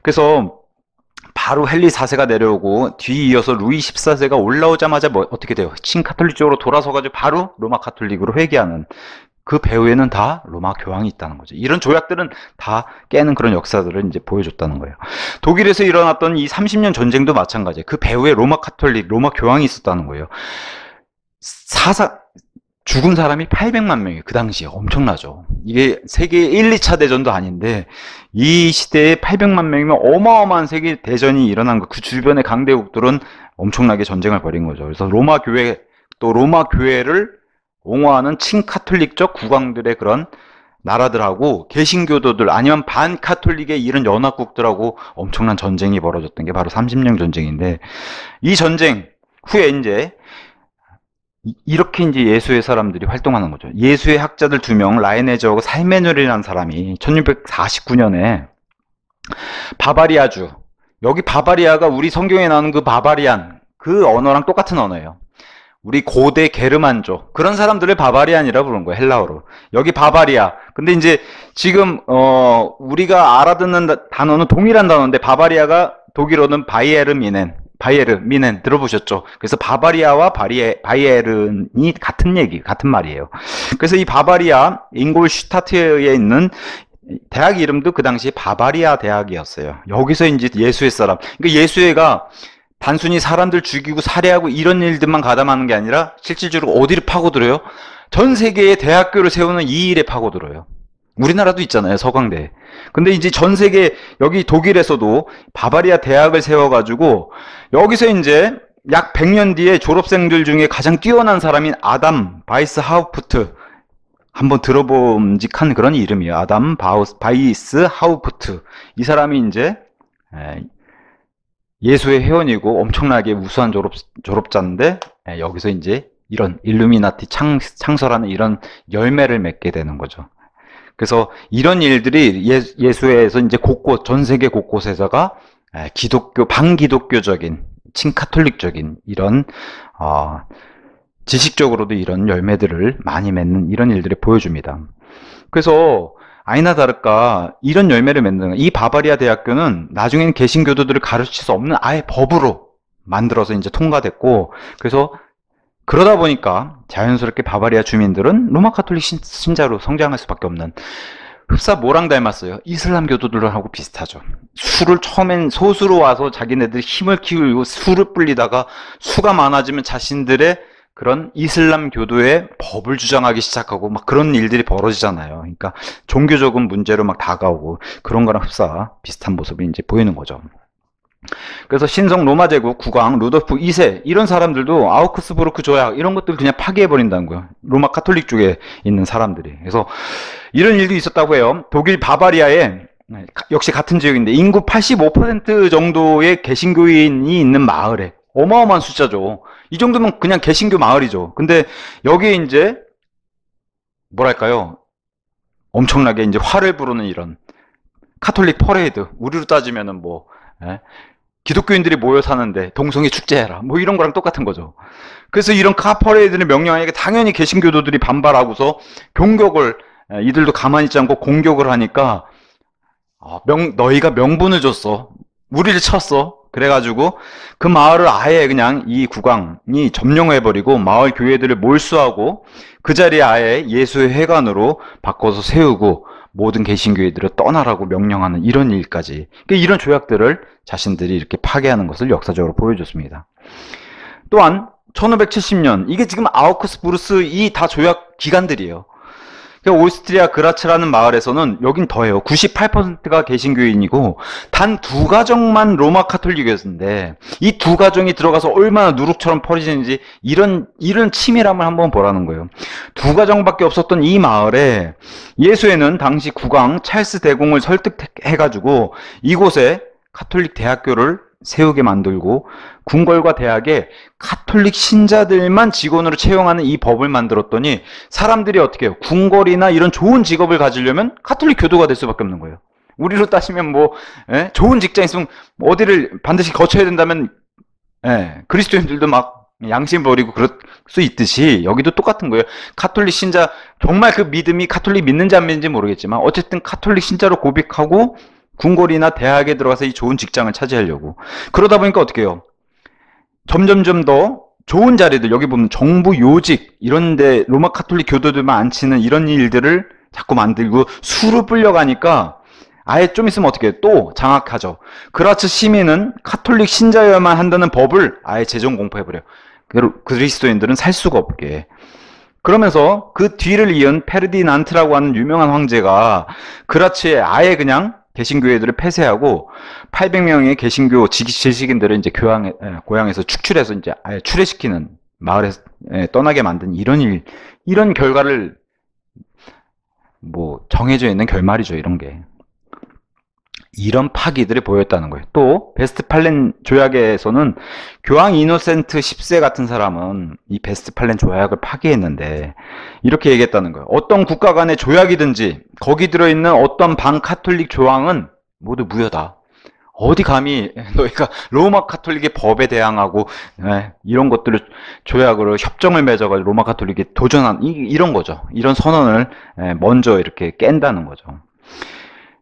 그래서 바로 헨리 4세가 내려오고 뒤이어서 루이 14세가 올라오자마자 어떻게 돼요? 친카톨릭 쪽으로 돌아서가지고 바로 로마 카톨릭으로 회귀하는, 그 배후에는 다 로마 교황이 있다는 거죠. 이런 조약들은 다 깨는 그런 역사들을 이제 보여줬다는 거예요. 독일에서 일어났던 이 30년 전쟁도 마찬가지예요. 그 배후에 로마 카톨릭, 로마 교황이 있었다는 거예요. 죽은 사람이 800만 명이에요. 그 당시에 엄청나죠. 이게 세계 1, 2차 대전도 아닌데 이 시대에 800만 명이면 어마어마한 세계 대전이 일어난 거. 그 주변의 강대국들은 엄청나게 전쟁을 벌인 거죠. 그래서 로마 교회, 또 로마 교회를 옹호하는 친카톨릭적 국왕들의 그런 나라들하고 개신교도들 아니면 반카톨릭의 이런 연합국들하고 엄청난 전쟁이 벌어졌던 게 바로 30년 전쟁인데, 이 전쟁 후에 이제 이렇게 이제 예수의 사람들이 활동하는 거죠. 예수의 학자들 2명, 라이네저하고 살메놀이라는 사람이 1649년에 바바리아주, 여기 바바리아가 우리 성경에 나오는 그 바바리안, 그 언어랑 똑같은 언어예요. 우리 고대 게르만족, 그런 사람들을 바바리안이라 부르는 거예요, 헬라어로. 여기 바바리아. 근데 이제 지금 우리가 알아듣는 단어는 동일한 단어인데 바바리아가 독일어는 바이에르미넨 들어보셨죠? 그래서 바바리아와 바이에른이 같은 말이에요. 그래서 이 바바리아 잉골슈타트에 있는 대학 이름도 그 당시에 바바리아 대학이었어요. 여기서 이제 예수의 사람, 그러니까 예수회가 단순히 사람들 죽이고 살해하고 이런 일들만 가담하는 게 아니라 실질적으로 어디를 파고들어요? 전 세계의 대학교를 세우는 이 일에 파고들어요. 우리나라도 있잖아요, 서강대. 근데 이제 전 세계, 여기 독일에서도 바바리아 대학을 세워가지고 여기서 이제 약 100년 뒤에 졸업생들 중에 가장 뛰어난 사람인 아담 바이스 하우프트, 한번 들어봄직한 그런 이름이에요. 아담 바이스 하우프트. 이 사람이 이제 예수의 회원이고 엄청나게 우수한 졸업자인데, 여기서 이제 이런 일루미나티 창설하는 이런 열매를 맺게 되는 거죠. 그래서 이런 일들이 예수회에서 이제 곳곳, 전 세계 곳곳에서가 기독교, 반기독교적인 친카톨릭적인 이런 지식적으로도 이런 열매들을 많이 맺는 이런 일들을 보여줍니다. 그래서 아니나 다를까 이런 열매를 맺는 이 바바리아 대학교는 나중에는 개신교도들을 가르칠 수 없는 아예 법으로 만들어서 이제 통과됐고, 그래서 그러다 보니까 자연스럽게 바바리아 주민들은 로마 카톨릭 신자로 성장할 수밖에 없는, 흡사 뭐랑 닮았어요? 이슬람 교도들하고 비슷하죠. 수를 처음엔 소수로 와서 자기네들이 힘을 키우고 수를 불리다가 수가 많아지면 자신들의 그런 이슬람 교도의 법을 주장하기 시작하고 막 그런 일들이 벌어지잖아요. 그러니까 종교적인 문제로 막 다가오고 그런 거랑 흡사 비슷한 모습이 이제 보이는 거죠. 그래서 신성 로마 제국 국왕 루돌프 2세 이런 사람들도 아우크스부르크 조약 이런 것들 그냥 파기해 버린다는 거예요. 로마 카톨릭 쪽에 있는 사람들이. 그래서 이런 일도 있었다고 해요. 독일 바바리아에 역시 같은 지역인데 인구 85% 정도의 개신교인이 있는 마을에, 어마어마한 숫자죠. 이 정도면 그냥 개신교 마을이죠. 근데 여기에 이제 뭐랄까요? 엄청나게 이제 화를 부르는 이런 카톨릭 퍼레이드, 우리로 따지면은 뭐 기독교인들이 모여 사는데 동성애 축제해라 뭐 이런 거랑 똑같은 거죠. 그래서 이런 카퍼레이드를 명령하니까 당연히 개신교도들이 반발하고서 공격을, 이들도 가만히 있지 않고 공격을 하니까 너희가 명분을 줬어, 우리를 쳤어, 그래가지고 그 마을을 아예 그냥 이 국왕이 점령해버리고 마을 교회들을 몰수하고 그 자리에 아예 예수의 회관으로 바꿔서 세우고 모든 개신교회들을 떠나라고 명령하는 이런 일까지, 그러니까 이런 조약들을 자신들이 이렇게 파괴하는 것을 역사적으로 보여줬습니다. 또한 1570년, 이게 지금 아우크스부르스 이 다 조약 기간들이에요. 오스트리아 그라츠라는 마을에서는 여긴 더해요. 98%가 개신교인이고 단 2가정만 로마 카톨릭이었는데 이 2가정이 들어가서 얼마나 누룩처럼 퍼지는지 이런 치밀함을 한번 보라는 거예요. 2가정밖에 없었던 이 마을에 예수에는 당시 국왕 찰스 대공을 설득해가지고 이곳에 카톨릭 대학교를 세우게 만들고 궁궐과 대학에 카톨릭 신자들만 직원으로 채용하는 이 법을 만들었더니 사람들이 어떻게 해요? 궁궐이나 이런 좋은 직업을 가지려면 카톨릭 교도가 될 수밖에 없는 거예요. 우리로 따지면 뭐 좋은 직장 있으면 어디를 반드시 거쳐야 된다면 그리스도인들도 막 양심 버리고 그럴 수 있듯이 여기도 똑같은 거예요. 카톨릭 신자, 정말 그 믿음이 카톨릭 믿는지 안 믿는지 모르겠지만 어쨌든 카톨릭 신자로 고백하고 궁궐이나 대학에 들어가서 이 좋은 직장을 차지하려고. 그러다 보니까 어떻게 해요? 점점점 더 좋은 자리들, 여기 보면 정부 요직 이런데 로마 카톨릭 교도들만 앉히는 이런 일들을 자꾸 만들고 수로 불려가니까 아예 좀 있으면 어떻게 해요? 또 장악하죠. 그라츠 시민은 카톨릭 신자여야만 한다는 법을 아예 재정 공포해버려요. 그리스도인들은 살 수가 없게. 그러면서 그 뒤를 이은 페르디난트라고 하는 유명한 황제가 그라츠에 아예 그냥 개신교회들을 폐쇄하고 800명의 개신교 지식인들을 이제 고향에서 축출해서 이제 아예 출애시키는, 마을에 떠나게 만든 이런 결과를 뭐 정해져 있는 결말이죠. 이런 파기들을 보였다는 거예요. 또 베스트팔렌 조약에서는 교황 이노센트 10세 같은 사람은 이 베스트팔렌 조약을 파기했는데 이렇게 얘기했다는 거예요. 어떤 국가 간의 조약이든지 거기 들어있는 어떤 반카톨릭 조항은 모두 무효다. 어디 감히 너희가 로마 카톨릭의 법에 대항하고 이런 것들을 조약으로 협정을 맺어가지고 로마 카톨릭에 도전한 이런 거죠. 이런 선언을 먼저 이렇게 깬다는 거죠.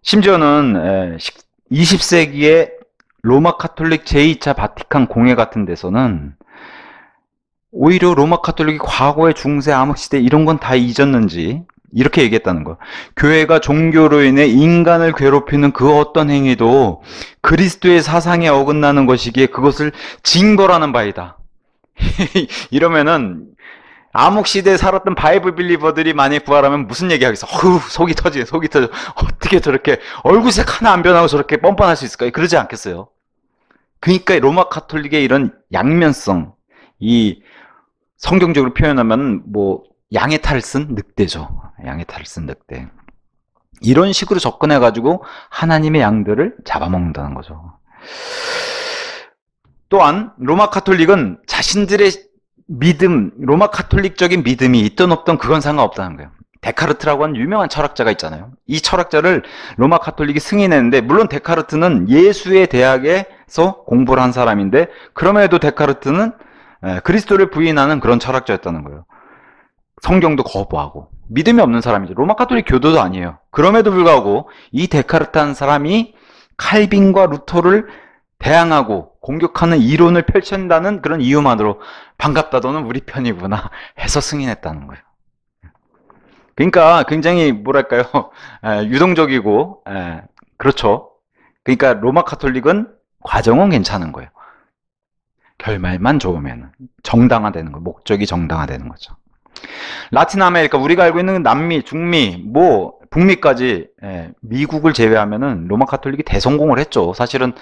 심지어는 20세기의 로마 카톨릭 제2차 바티칸 공회 같은 데서는 오히려 로마 카톨릭이 과거의 중세 암흑시대 이런 건 다 잊었는지 이렇게 얘기했다는 거예요. 교회가 종교로 인해 인간을 괴롭히는 그 어떤 행위도 그리스도의 사상에 어긋나는 것이기에 그것을 징벌하는 바이다. 이러면은 암흑시대에 살았던 바이블 빌리버들이 만약에 부활하면 무슨 얘기 하겠어? 속이 터져. 어떻게 저렇게 얼굴색 하나 안 변하고 저렇게 뻔뻔할 수 있을까? 그러지 않겠어요? 그러니까 로마 카톨릭의 이런 양면성, 이 성경적으로 표현하면 뭐 양의 탈을 쓴 늑대죠. 양의 탈을 쓴 늑대. 이런 식으로 접근해가지고 하나님의 양들을 잡아먹는다는 거죠. 또한 로마 카톨릭은 자신들의 믿음, 로마 카톨릭적인 믿음이 있든 없든 그건 상관없다는 거예요. 데카르트라고 하는 유명한 철학자가 있잖아요. 이 철학자를 로마 카톨릭이 승인했는데, 물론 데카르트는 예수의 대학에 공부를 한 사람인데, 그럼에도 데카르트는 그리스도를 부인하는 그런 철학자였다는 거예요. 성경도 거부하고 믿음이 없는 사람이죠. 로마 가톨릭 교도도 아니에요. 그럼에도 불구하고 이 데카르트한 사람이 칼빈과 루터를 대항하고 공격하는 이론을 펼친다는 그런 이유만으로 반갑다, 너는 우리 편이구나 해서 승인했다는 거예요. 그러니까 굉장히 뭐랄까요, 유동적이고, 그렇죠. 그러니까 로마 가톨릭은 과정은 괜찮은 거예요. 결말만 좋으면 정당화되는 거예요. 목적이 정당화되는 거죠. 라틴 아메리카, 우리가 알고 있는 남미, 중미, 뭐 북미까지, 미국을 제외하면은 로마 가톨릭이 대성공을 했죠. 사실은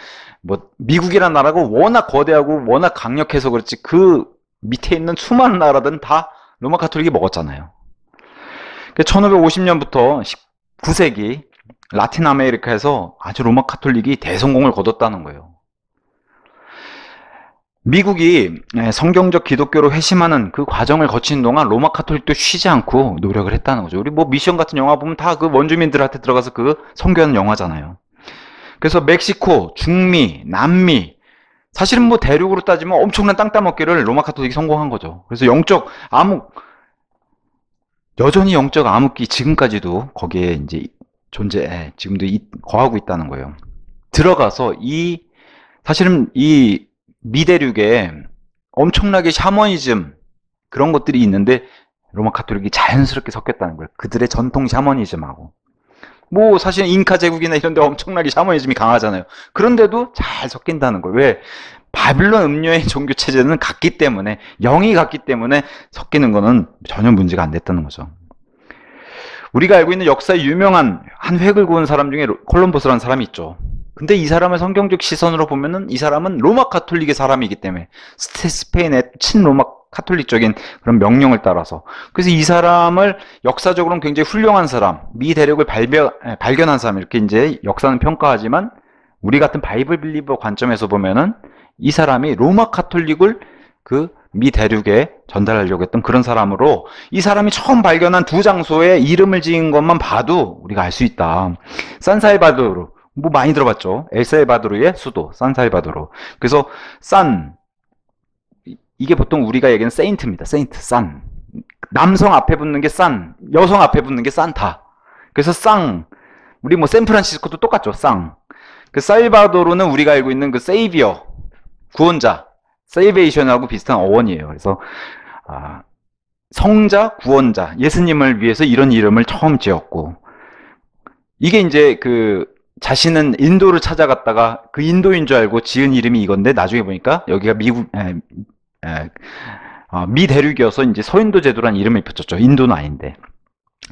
뭐 미국이라는 나라가 워낙 거대하고 워낙 강력해서 그렇지, 그 밑에 있는 수많은 나라들은 다 로마 가톨릭이 먹었잖아요. 1550년부터 19세기 라틴 아메리카에서 아주 로마 가톨릭이 대성공을 거뒀다는 거예요. 미국이 성경적 기독교로 회심하는 그 과정을 거친 동안 로마 가톨릭도 쉬지 않고 노력을 했다는 거죠. 우리 뭐 미션 같은 영화 보면 다 그 원주민들한테 들어가서 그 선교하는 영화잖아요. 그래서 멕시코, 중미, 남미, 사실은 뭐 대륙으로 따지면 엄청난 땅 따먹기를 로마 가톨릭이 성공한 거죠. 그래서 여전히 영적 암흑기 지금까지도 거기에 이제 지금도 거하고 있다는 거예요. 들어가서 사실은 이 미대륙에 엄청나게 샤머니즘 그런 것들이 있는데 로마 가톨릭이 자연스럽게 섞였다는 거예요. 그들의 전통 샤머니즘하고. 뭐 사실 잉카 제국이나 이런 데 엄청나게 샤머니즘이 강하잖아요. 그런데도 잘 섞인다는 거예요. 왜? 바빌론 음료의 종교 체제는 같기 때문에, 영이 같기 때문에 섞이는 거는 전혀 문제가 안 됐다는 거죠. 우리가 알고 있는 역사에 유명한 한 획을 그은 사람 중에 콜럼버스라는 사람이 있죠. 근데 이 사람을 성경적 시선으로 보면은 이 사람은 로마 가톨릭의 사람이기 때문에 스페인의 친로마 카톨릭적인 그런 명령을 따라서, 그래서 이 사람을 역사적으로는 굉장히 훌륭한 사람, 미 대륙을 발견한 사람, 이렇게 이제 역사는 평가하지만 우리 같은 바이블 빌리버 관점에서 보면은 이 사람이 로마 카톨릭을 그 미 대륙에 전달하려고 했던 그런 사람으로, 이 사람이 처음 발견한 두 장소에 이름을 지은 것만 봐도 우리가 알 수 있다. 산살바도르, 뭐 많이 들어봤죠. 엘살바도르의 수도 산살바도르. 그래서 이게 보통 우리가 얘기하는 세인트입니다. 산. 남성 앞에 붙는 게 산, 여성 앞에 붙는 게 산타. 그래서 우리 뭐 샌프란시스코도 똑같죠. 그 살바도르는 우리가 알고 있는 그 세이비어, 구원자, 세이베이션하고 비슷한 어원이에요. 그래서 성자, 구원자, 예수님을 위해서 이런 이름을 처음 지었고, 이게 이제 자신은 인도를 찾아갔다가 그 인도인 줄 알고 지은 이름이 이건데, 나중에 보니까 여기가 미 대륙이어서 이제 서인도 제도라는 이름을 붙였죠. 인도는 아닌데.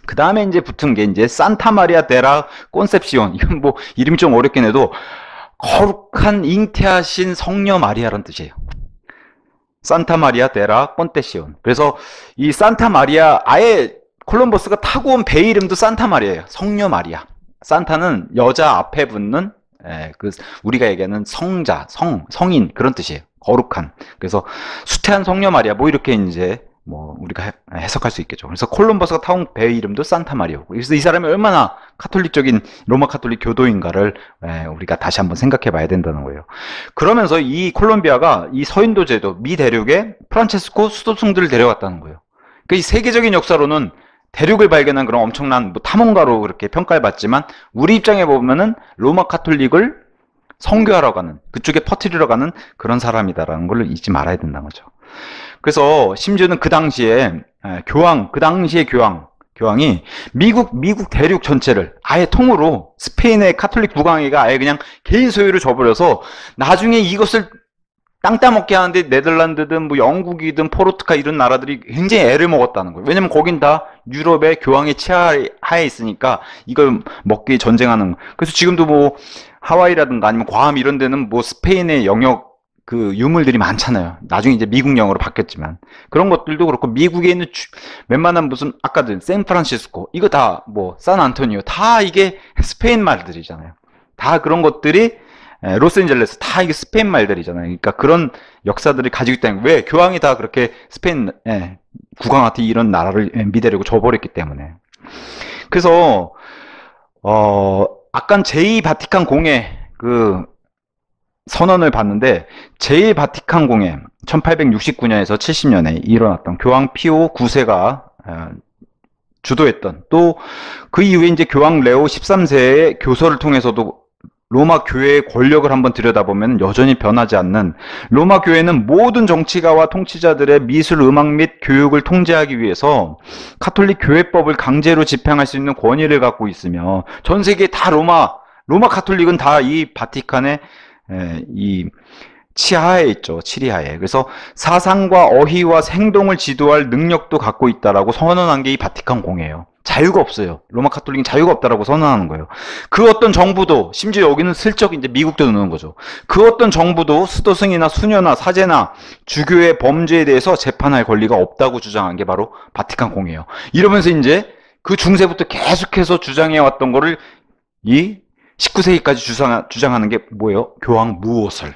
그 다음에 이제 붙은 게 이제 산타 마리아 데라 콘셉시온. 이건 뭐 이름이 좀 어렵긴 해도 거룩한 잉태하신 성녀 마리아라는 뜻이에요. 산타 마리아 데라 콘테시온. 그래서 이 산타 마리아, 아예 콜럼버스가 타고 온 배 이름도 산타 마리아예요. 성녀 마리아. 산타는 여자 앞에 붙는 우리가 얘기하는 성자, 성인 그런 뜻이에요. 거룩한. 그래서 수태한 성녀 마리아, 뭐 이렇게 이제 뭐 우리가 해석할 수 있겠죠. 그래서 콜럼버스가 타온 배 이름도 산타 마리아고, 그래서 이 사람이 얼마나 카톨릭적인 로마 카톨릭 교도인가를 우리가 다시 한번 생각해 봐야 된다는 거예요. 그러면서 이 콜롬비아가 이 서인도 제도, 미 대륙에 프란체스코 수도승들을 데려갔다는 거예요. 그러니까 이 세계적인 역사로는 대륙을 발견한 그런 엄청난 뭐 탐험가로 그렇게 평가를 받지만, 우리 입장에 보면은 로마 카톨릭을 선교하러 가는, 그쪽에 퍼뜨리러 가는 그런 사람이다라는 걸 잊지 말아야 된다는 거죠. 그래서 심지어는 그 당시에 교황이 미국 대륙 전체를 아예 통으로, 스페인의 카톨릭 국왕회가 아예 그냥 개인 소유로 줘버려서 나중에 이것을 땅 따먹게 하는데 네덜란드든 뭐 영국이든 포르투갈 이런 나라들이 굉장히 애를 먹었다는 거예요. 왜냐면 거긴 다 유럽의 교황의 치하에 있으니까 이걸 먹기 전쟁하는. 그래서 지금도 뭐 하와이라든가 아니면 괌 이런 데는 뭐 스페인의 영역 그 유물들이 많잖아요. 나중에 이제 미국 영어로 바뀌었지만 그런 것들도 그렇고, 미국에 있는 웬만한 무슨 아까도 샌프란시스코 이거 다 뭐 산안토니오 다 이게 스페인 말들이잖아요. 다 그런 것들이 로스앤젤레스 다 이게 스페인 말들이잖아요. 그러니까 그런 역사들이 가지고 있다는 거예요. 왜? 교황이 다 그렇게 스페인 국왕한테 이런 나라를 미대려고 줘버렸기 때문에. 그래서 아까 제2 바티칸 공회 선언을 받는데 제일 바티칸 공회 1869년에서 70년에 일어났던 교황 피오 9세가 주도했던, 또 그 이후에 이제 교황 레오 13세의 교서를 통해서도 로마 교회의 권력을 한번 들여다보면 여전히 변하지 않는, 로마 교회는 모든 정치가와 통치자들의 미술, 음악 및 교육을 통제하기 위해서 카톨릭 교회법을 강제로 집행할 수 있는 권위를 갖고 있으며, 전 세계 다 로마 카톨릭은 다 이 바티칸의 이 치하에 있죠. 치리하에. 그래서 사상과 어휘와 행동을 지도할 능력도 갖고 있다라고 선언한 게 이 바티칸 공회예요. 자유가 없어요. 로마 카톨릭은 자유가 없다라고 선언하는 거예요. 그 어떤 정부도, 심지어 여기는 슬쩍 이제 미국도 넣는 거죠. 그 어떤 정부도 수도승이나 수녀나 사제나 주교의 범죄에 대해서 재판할 권리가 없다고 주장한 게 바로 바티칸 공회예요. 이러면서 이제 그 중세부터 계속해서 주장해 왔던 거를 이 19세기까지 주장하는 게 뭐예요? 교황 무오설.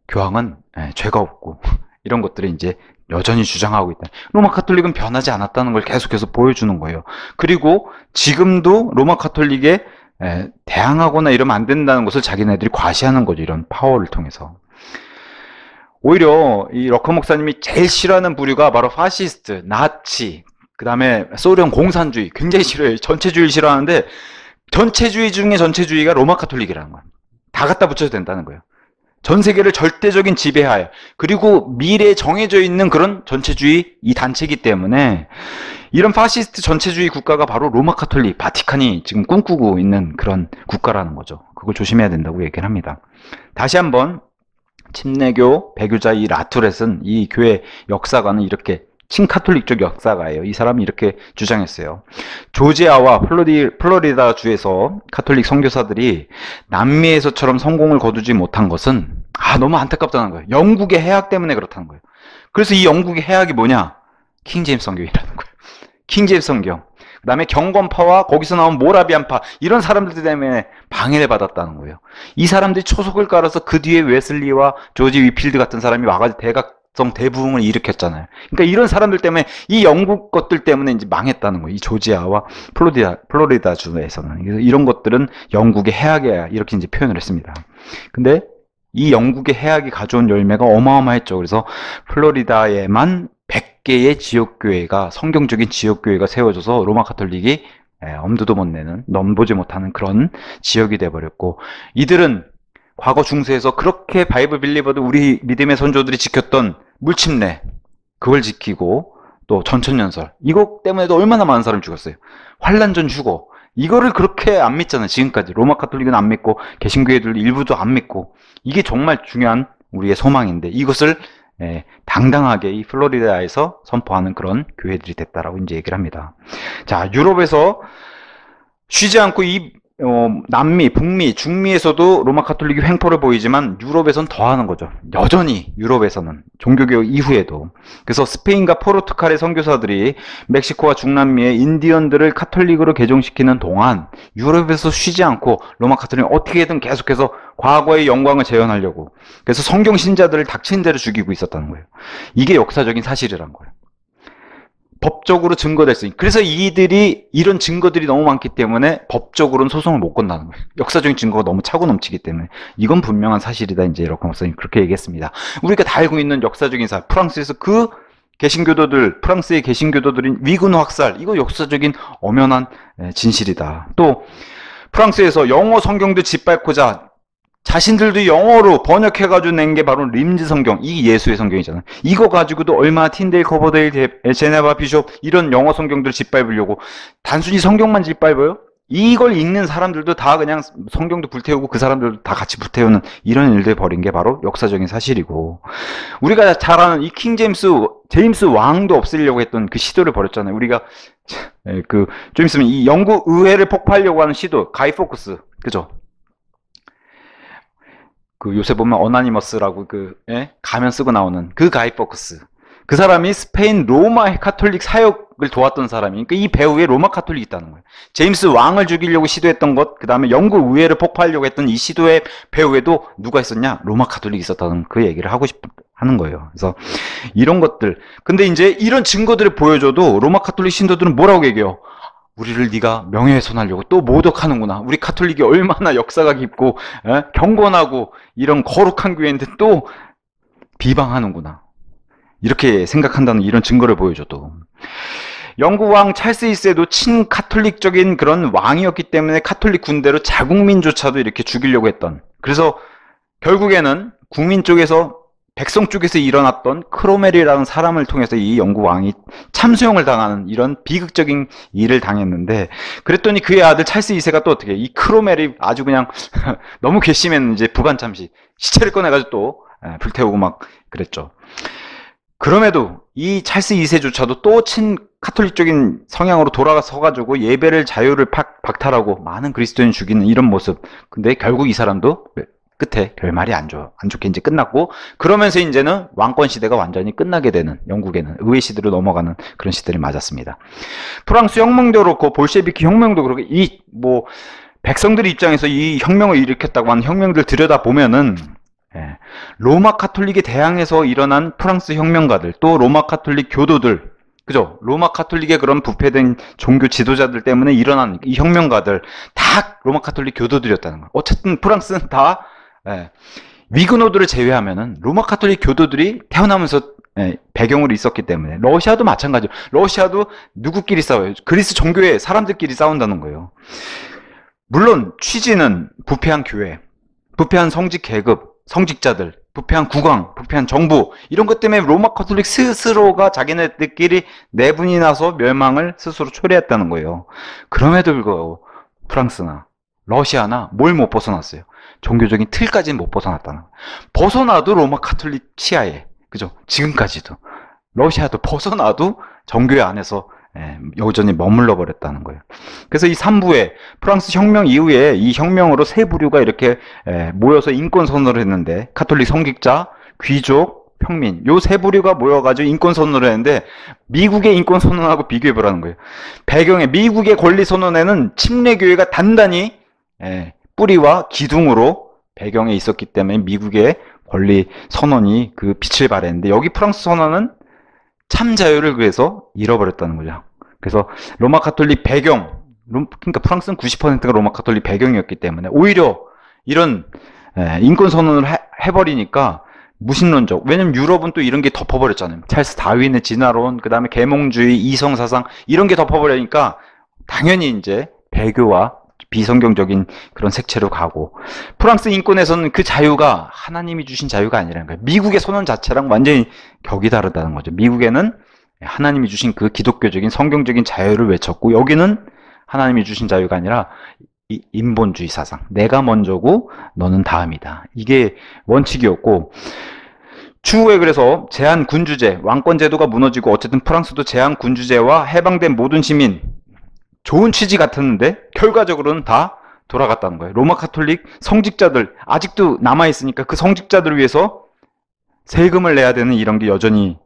교황은 죄가 없고 이런 것들을 이제 여전히 주장하고 있다. 로마 카톨릭은 변하지 않았다는 걸 계속해서 보여주는 거예요. 그리고 지금도 로마 카톨릭에 대항하거나 이러면 안 된다는 것을 자기네들이 과시하는 거죠. 이런 파워를 통해서. 오히려 이 러커 목사님이 제일 싫어하는 부류가 바로 파시스트, 나치, 그 다음에 소련 공산주의, 굉장히 싫어해요. 전체주의를 싫어하는데, 전체주의 중에 전체주의가 로마 카톨릭이라는 거예요. 다 갖다 붙여도 된다는 거예요. 전 세계를 절대적인 지배하에, 그리고 미래에 정해져 있는 그런 전체주의 이 단체이기 때문에, 이런 파시스트 전체주의 국가가 바로 로마 카톨릭, 바티칸이 지금 꿈꾸고 있는 그런 국가라는 거죠. 그걸 조심해야 된다고 얘기를 합니다. 다시 한번 침례교 배교자 이 라투렛은, 이 교회 역사가는 이렇게 친카톨릭적 역사가예요. 이 사람이 이렇게 주장했어요. 조지아와 플로리다 주에서 카톨릭 선교사들이 남미에서처럼 성공을 거두지 못한 것은 너무 안타깝다는 거예요. 영국의 해악 때문에 그렇다는 거예요. 그래서 이 영국의 해악이 뭐냐? 킹제임스 성경이라는 거예요. 킹제임스 성경. 그 다음에 경건파와 거기서 나온 모라비안파, 이런 사람들 때문에 방해를 받았다는 거예요. 이 사람들이 초석을 깔아서 그 뒤에 웨슬리와 조지 위필드 같은 사람이 와가지고 대부흥을 일으켰잖아요. 그러니까 이런 사람들 때문에, 이 영국 것들 때문에 이제 망했다는 거예요. 이 조지아와 플로리다 주에서는. 그래서 이런 것들은 영국의 해악이야, 이렇게 이제 표현을 했습니다. 근데 이 영국의 해악이 가져온 열매가 어마어마했죠. 그래서 플로리다에만 100개의 지역교회가, 성경적인 지역교회가 세워져서 로마 카톨릭이 엄두도 못 내는, 넘보지 못하는 그런 지역이 돼버렸고, 이들은 과거 중세에서 그렇게 바이블 빌리버들, 우리 믿음의 선조들이 지켰던 물침례, 그걸 지키고, 또 전천연설, 이것 때문에도 얼마나 많은 사람이 죽었어요. 환란전 휴거, 이거를 그렇게 안 믿잖아요. 지금까지 로마 카톨릭은 안 믿고, 개신교회들 일부도 안 믿고, 이게 정말 중요한 우리의 소망인데, 이것을 당당하게 이 플로리다에서 선포하는 그런 교회들이 됐다라고 이제 얘기를 합니다. 자, 유럽에서 쉬지 않고 이 남미, 북미, 중미에서도 로마 카톨릭이 횡포를 보이지만 유럽에선 더 하는 거죠. 여전히 유럽에서는, 종교개혁 이후에도. 그래서 스페인과 포르투갈의 선교사들이 멕시코와 중남미의 인디언들을 카톨릭으로 개종시키는 동안 유럽에서 쉬지 않고 로마 카톨릭은 어떻게든 계속해서 과거의 영광을 재현하려고, 그래서 성경 신자들을 닥친 대로 죽이고 있었다는 거예요. 이게 역사적인 사실이란 거예요. 법적으로 증거됐으니. 그래서 이들이, 이런 증거들이 너무 많기 때문에 법적으로는 소송을 못 건다는 거예요. 역사적인 증거가 너무 차고 넘치기 때문에. 이건 분명한 사실이다, 이제 이렇게 목사님 그렇게 얘기했습니다. 우리가 다 알고 있는 역사적인 사실, 프랑스에서 그 개신교도들, 프랑스의 개신교도들인 위군 확살, 이거 역사적인 엄연한 진실이다. 또 프랑스에서 영어 성경도 짓밟고자 자신들도 영어로 번역해가지고 낸 게 바로 림즈 성경, 이 예수의 성경이잖아요. 이거 가지고도 얼마나 틴데일, 커버데일, 제네바 비숍, 이런 영어 성경들을 짓밟으려고, 단순히 성경만 짓밟아요? 이걸 읽는 사람들도 다 그냥 성경도 불태우고 그 사람들도 다 같이 불태우는 이런 일들 벌인 게 바로 역사적인 사실이고, 우리가 잘 아는 이 제임스 왕도 없애려고 했던 그 시도를 벌였잖아요. 우리가 좀 있으면 이 영국 의회를 폭파하려고 하는 시도, 가이 포크스, 그죠? 요새 보면 어나니머스라고 가면 쓰고 나오는 그 가이 포크스, 그 사람이 스페인 로마 카톨릭 사역을 도왔던 사람이, 그러니까 이 배후에 로마 카톨릭이 있다는 거예요. 제임스 왕을 죽이려고 시도했던 것, 그 다음에 영국 의회를 폭파하려고 했던 이 시도의 배후에도 누가 있었냐? 로마 카톨릭이 있었다는 그 얘기를 하는 거예요. 그래서 이런 것들, 근데 이제 이런 증거들을 보여줘도 로마 카톨릭 신도들은 뭐라고 얘기해요? 우리를 네가 명예훼손하려고 또 모독하는구나. 우리 가톨릭이 얼마나 역사가 깊고 경건하고 이런 거룩한 교회인데 또 비방하는구나. 이렇게 생각한다는 이런 증거를 보여줘도. 영국 왕 찰스 2세도 친카톨릭적인 그런 왕이었기 때문에 카톨릭 군대로 자국민조차도 이렇게 죽이려고 했던. 그래서 결국에는 국민 쪽에서 백성 쪽에서 일어났던 크로멜이라는 사람을 통해서 이 영국 왕이 참수형을 당하는 이런 비극적인 일을 당했는데, 그랬더니 그의 아들 찰스 2세가 또 어떻게 이 크로멜이 아주 그냥 너무 괘씸했는 이제 부관참시 시체를 꺼내가지고 또 불태우고 막 그랬죠. 그럼에도 이 찰스 2세조차도 또 친카톨릭적인 성향으로 돌아서가지고 예배를 자유를 박탈하고 많은 그리스도인 죽이는 이런 모습. 근데 결국 이 사람도 끝에 결말이 안 좋게 이제 끝났고, 그러면서 이제는 왕권 시대가 완전히 끝나게 되는, 영국에는 의회 시대로 넘어가는 그런 시대를 맞았습니다. 프랑스 혁명도 그렇고 볼셰비키 혁명도 그렇고 백성들 입장에서 이 혁명을 일으켰다고 하는 혁명들 들여다 보면은 로마 카톨릭에 대항해서 일어난 프랑스 혁명가들, 또 로마 카톨릭 교도들, 그죠? 로마 카톨릭의 그런 부패된 종교 지도자들 때문에 일어난 이 혁명가들 다 로마 카톨릭 교도들이었다는 거예요. 어쨌든 프랑스는 다 위그노들을 제외하면은 로마 카톨릭 교도들이 태어나면서 배경으로 있었기 때문에. 러시아도 마찬가지로. 러시아도 누구끼리 싸워요? 그리스 종교의 사람들끼리 싸운다는 거예요. 물론 취지는 부패한 교회, 부패한 성직 계급, 성직자들, 부패한 국왕, 부패한 정부, 이런 것 때문에 로마 카톨릭 스스로가 자기네들끼리 내분이 나서 멸망을 스스로 초래했다는 거예요. 그럼에도 불구하고 프랑스나 러시아나 뭘 못 벗어났어요? 종교적인 틀까지는 못 벗어났다는 거예요. 벗어나도 로마 카톨릭 치하에, 그죠? 지금까지도. 러시아도 벗어나도 정교회 안에서 여전히 머물러 버렸다는 거예요. 그래서 이 3부에 프랑스 혁명 이후에 이 혁명으로 세 부류가 이렇게 모여서 인권 선언을 했는데, 카톨릭 성직자, 귀족, 평민, 요 세 부류가 모여가지고 인권 선언을 했는데, 미국의 인권 선언하고 비교해 보라는 거예요. 배경에 미국의 권리 선언에는 침례교회가 단단히 뿌리와 기둥으로 배경에 있었기 때문에 미국의 권리 선언이 그 빛을 발했는데, 여기 프랑스 선언은 참 자유를 위해서 잃어버렸다는 거죠. 그래서 로마 카톨릭 배경, 그러니까 프랑스는 90%가 로마 카톨릭 배경이었기 때문에 오히려 이런 인권 선언을 해버리니까 무신론적. 왜냐면 유럽은 또 이런 게 덮어버렸잖아요. 찰스 다윈의 진화론, 그 다음에 계몽주의, 이성사상, 이런 게 덮어버리니까 당연히 이제 배교와 비성경적인 그런 색채로 가고, 프랑스 인권에서는 그 자유가 하나님이 주신 자유가 아니라는 거예요. 미국의 선언 자체랑 완전히 격이 다르다는 거죠. 미국에는 하나님이 주신 그 기독교적인 성경적인 자유를 외쳤고, 여기는 하나님이 주신 자유가 아니라 인본주의 사상, 내가 먼저고 너는 다음이다, 이게 원칙이었고, 추후에 그래서 제한군주제, 왕권제도가 무너지고 어쨌든 프랑스도 제한군주제와 해방된 모든 시민, 좋은 취지 같았는데 결과적으로는 다 돌아갔다는 거예요. 로마 카톨릭 성직자들 아직도 남아있으니까 그 성직자들을 위해서 세금을 내야 되는 이런 게 여전히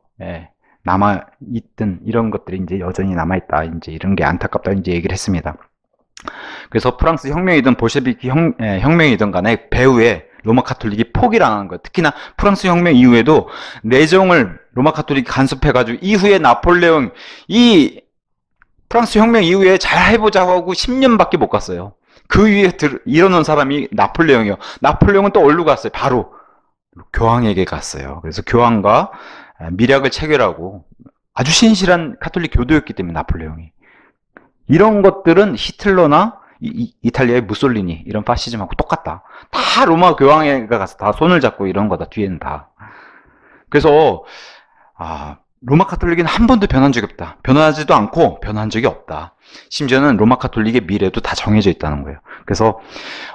남아있던 이런 것들이 이제 여전히 남아있다, 이제 이런 게 안타깝다 이제 얘기를 했습니다. 그래서 프랑스 혁명이든 볼셰비키 혁명이든 간에 배후에 로마 카톨릭이 포기를 안 하는 거예요. 특히나 프랑스 혁명 이후에도 내정을 로마 카톨릭이 간섭해가지고 이후에 나폴레옹, 이 프랑스 혁명 이후에 잘 해보자고 하고 10년밖에 못 갔어요. 그 위에 일어난 사람이 나폴레옹이요. 나폴레옹은 또 어디로 갔어요? 바로 교황에게 갔어요. 그래서 교황과 밀약을 체결하고, 아주 신실한 카톨릭 교도였기 때문에 나폴레옹이. 이런 것들은 히틀러나 이탈리아의 무솔리니, 이런 파시즘하고 똑같다. 다 로마 교황에게 가서 다 손을 잡고 이런 거다, 뒤에는 다. 그래서 로마 카톨릭은 한 번도 변한 적이 없다. 변하지도 않고 변한 적이 없다. 심지어는 로마 카톨릭의 미래도 다 정해져 있다는 거예요. 그래서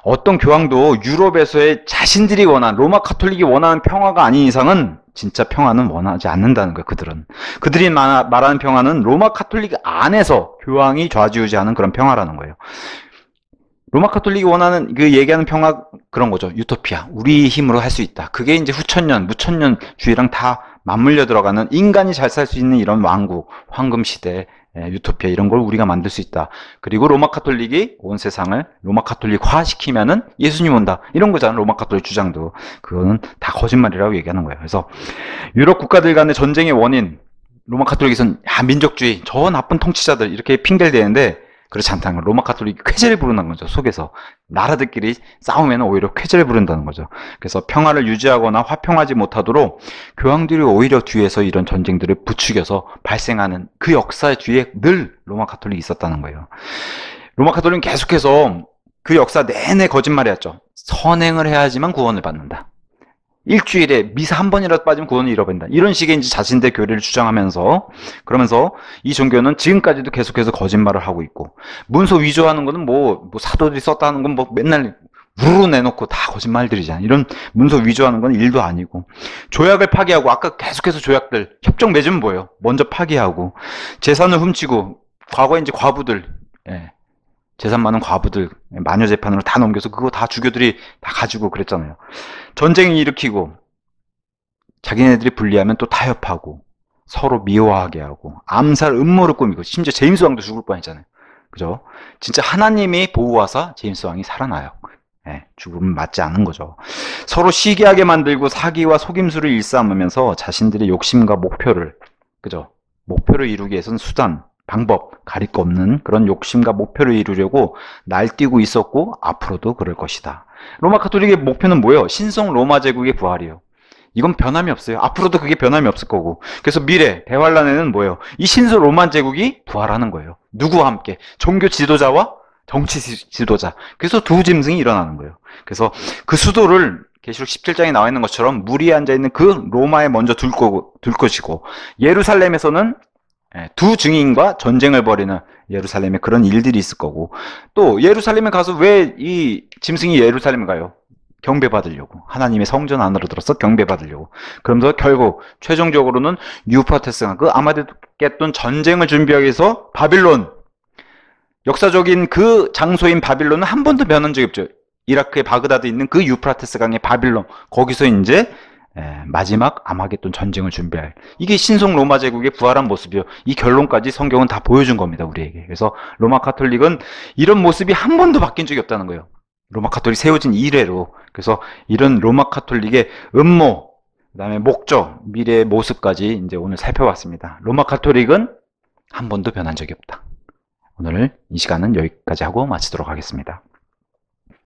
어떤 교황도 유럽에서의 자신들이 원하는, 로마 카톨릭이 원하는 평화가 아닌 이상은 진짜 평화는 원하지 않는다는 거예요. 그들이 말하는 평화는 로마 카톨릭 안에서 교황이 좌지우지하는 그런 평화라는 거예요. 로마 카톨릭이 원하는 그 얘기하는 평화, 그런 거죠. 유토피아. 우리 힘으로 할 수 있다. 그게 이제 후천년, 무천년주의랑 다 맞물려 들어가는, 인간이 잘 살 수 있는 이런 왕국, 황금시대, 유토피아, 이런 걸 우리가 만들 수 있다. 그리고 로마 카톨릭이 온 세상을 로마 카톨릭화 시키면은 예수님 온다, 이런 거잖아요. 로마 카톨릭 주장도. 그거는 다 거짓말이라고 얘기하는 거예요. 그래서 유럽 국가들 간의 전쟁의 원인, 로마 카톨릭에서는 민족주의, 저 나쁜 통치자들, 이렇게 핑계를 대는데, 그렇지 않다는 거. 로마 가톨릭이 쾌제를 부른다는 거죠. 속에서 나라들끼리 싸우면 오히려 쾌제를 부른다는 거죠. 그래서 평화를 유지하거나 화평하지 못하도록 교황들이 오히려 뒤에서 이런 전쟁들을 부추겨서 발생하는 그 역사 뒤에 늘 로마 가톨릭이 있었다는 거예요. 로마 가톨릭은 계속해서 그 역사 내내 거짓말이었죠. 선행을 해야지만 구원을 받는다. 일주일에 미사 한 번이라도 빠지면 구원을 잃어버린다. 이런 식의 이제 자신들의 교리를 주장하면서, 그러면서 이 종교는 지금까지도 계속해서 거짓말을 하고 있고, 문서 위조하는 거는 뭐 사도들이 썼다는 건 뭐 맨날 우르르 내놓고 다 거짓말들이잖아. 이런 문서 위조하는 건 일도 아니고, 조약을 파기하고, 아까 계속해서 조약들, 협정 맺으면 뭐예요? 먼저 파기하고, 재산을 훔치고, 과거에 이제 과부들, 재산 많은 과부들 마녀 재판으로 다 넘겨서 그거 다 주교들이 다 가지고 그랬잖아요. 전쟁을 일으키고 자기네들이 불리하면 또 타협하고 서로 미워하게 하고 암살 음모를 꾸미고 심지어 제임스 왕도 죽을 뻔했잖아요. 그죠? 진짜 하나님이 보호하사 제임스 왕이 살아나요. 죽으면 맞지 않은 거죠. 서로 시기하게 만들고 사기와 속임수를 일삼으면서 자신들의 욕심과 목표를, 그죠? 목표를 이루기 위해서는 수단, 방법, 가릴 거 없는 그런 욕심과 목표를 이루려고 날뛰고 있었고 앞으로도 그럴 것이다. 로마 가톨릭의 목표는 뭐예요? 신성 로마 제국의 부활이에요. 이건 변함이 없어요. 앞으로도 그게 변함이 없을 거고. 그래서 미래, 대환란에는 뭐예요? 이 신성 로마 제국이 부활하는 거예요. 누구와 함께? 종교 지도자와 정치 지도자. 그래서 두 짐승이 일어나는 거예요. 그래서 그 수도를 계시록 17장에 나와 있는 것처럼 물이 앉아있는 그 로마에 먼저 둘 것이고, 예루살렘에서는 두 증인과 전쟁을 벌이는 예루살렘에 그런 일들이 있을 거고, 또 예루살렘에 가서 왜 이 짐승이 예루살렘에 가요? 경배받으려고. 하나님의 성전 안으로 들어서 경배받으려고. 그러면서 결국 최종적으로는 유프라테스강, 그 아마겟돈 전쟁을 준비하기 위해서 바빌론, 역사적인 그 장소인 바빌론은 한 번도 변한 적이 없죠. 이라크의 바그다드에 있는 그 유프라테스 강의 바빌론, 거기서 이제 마지막 아마겟돈 전쟁을 준비할, 이게 신성 로마 제국의 부활한 모습이요. 이 결론까지 성경은 다 보여준 겁니다, 우리에게. 그래서 로마 가톨릭은 이런 모습이 한 번도 바뀐 적이 없다는 거예요. 로마 가톨릭 세워진 이래로. 그래서 이런 로마 가톨릭의 음모, 그다음에 목적, 미래의 모습까지 이제 오늘 살펴봤습니다. 로마 가톨릭은 한 번도 변한 적이 없다. 오늘 이 시간은 여기까지 하고 마치도록 하겠습니다.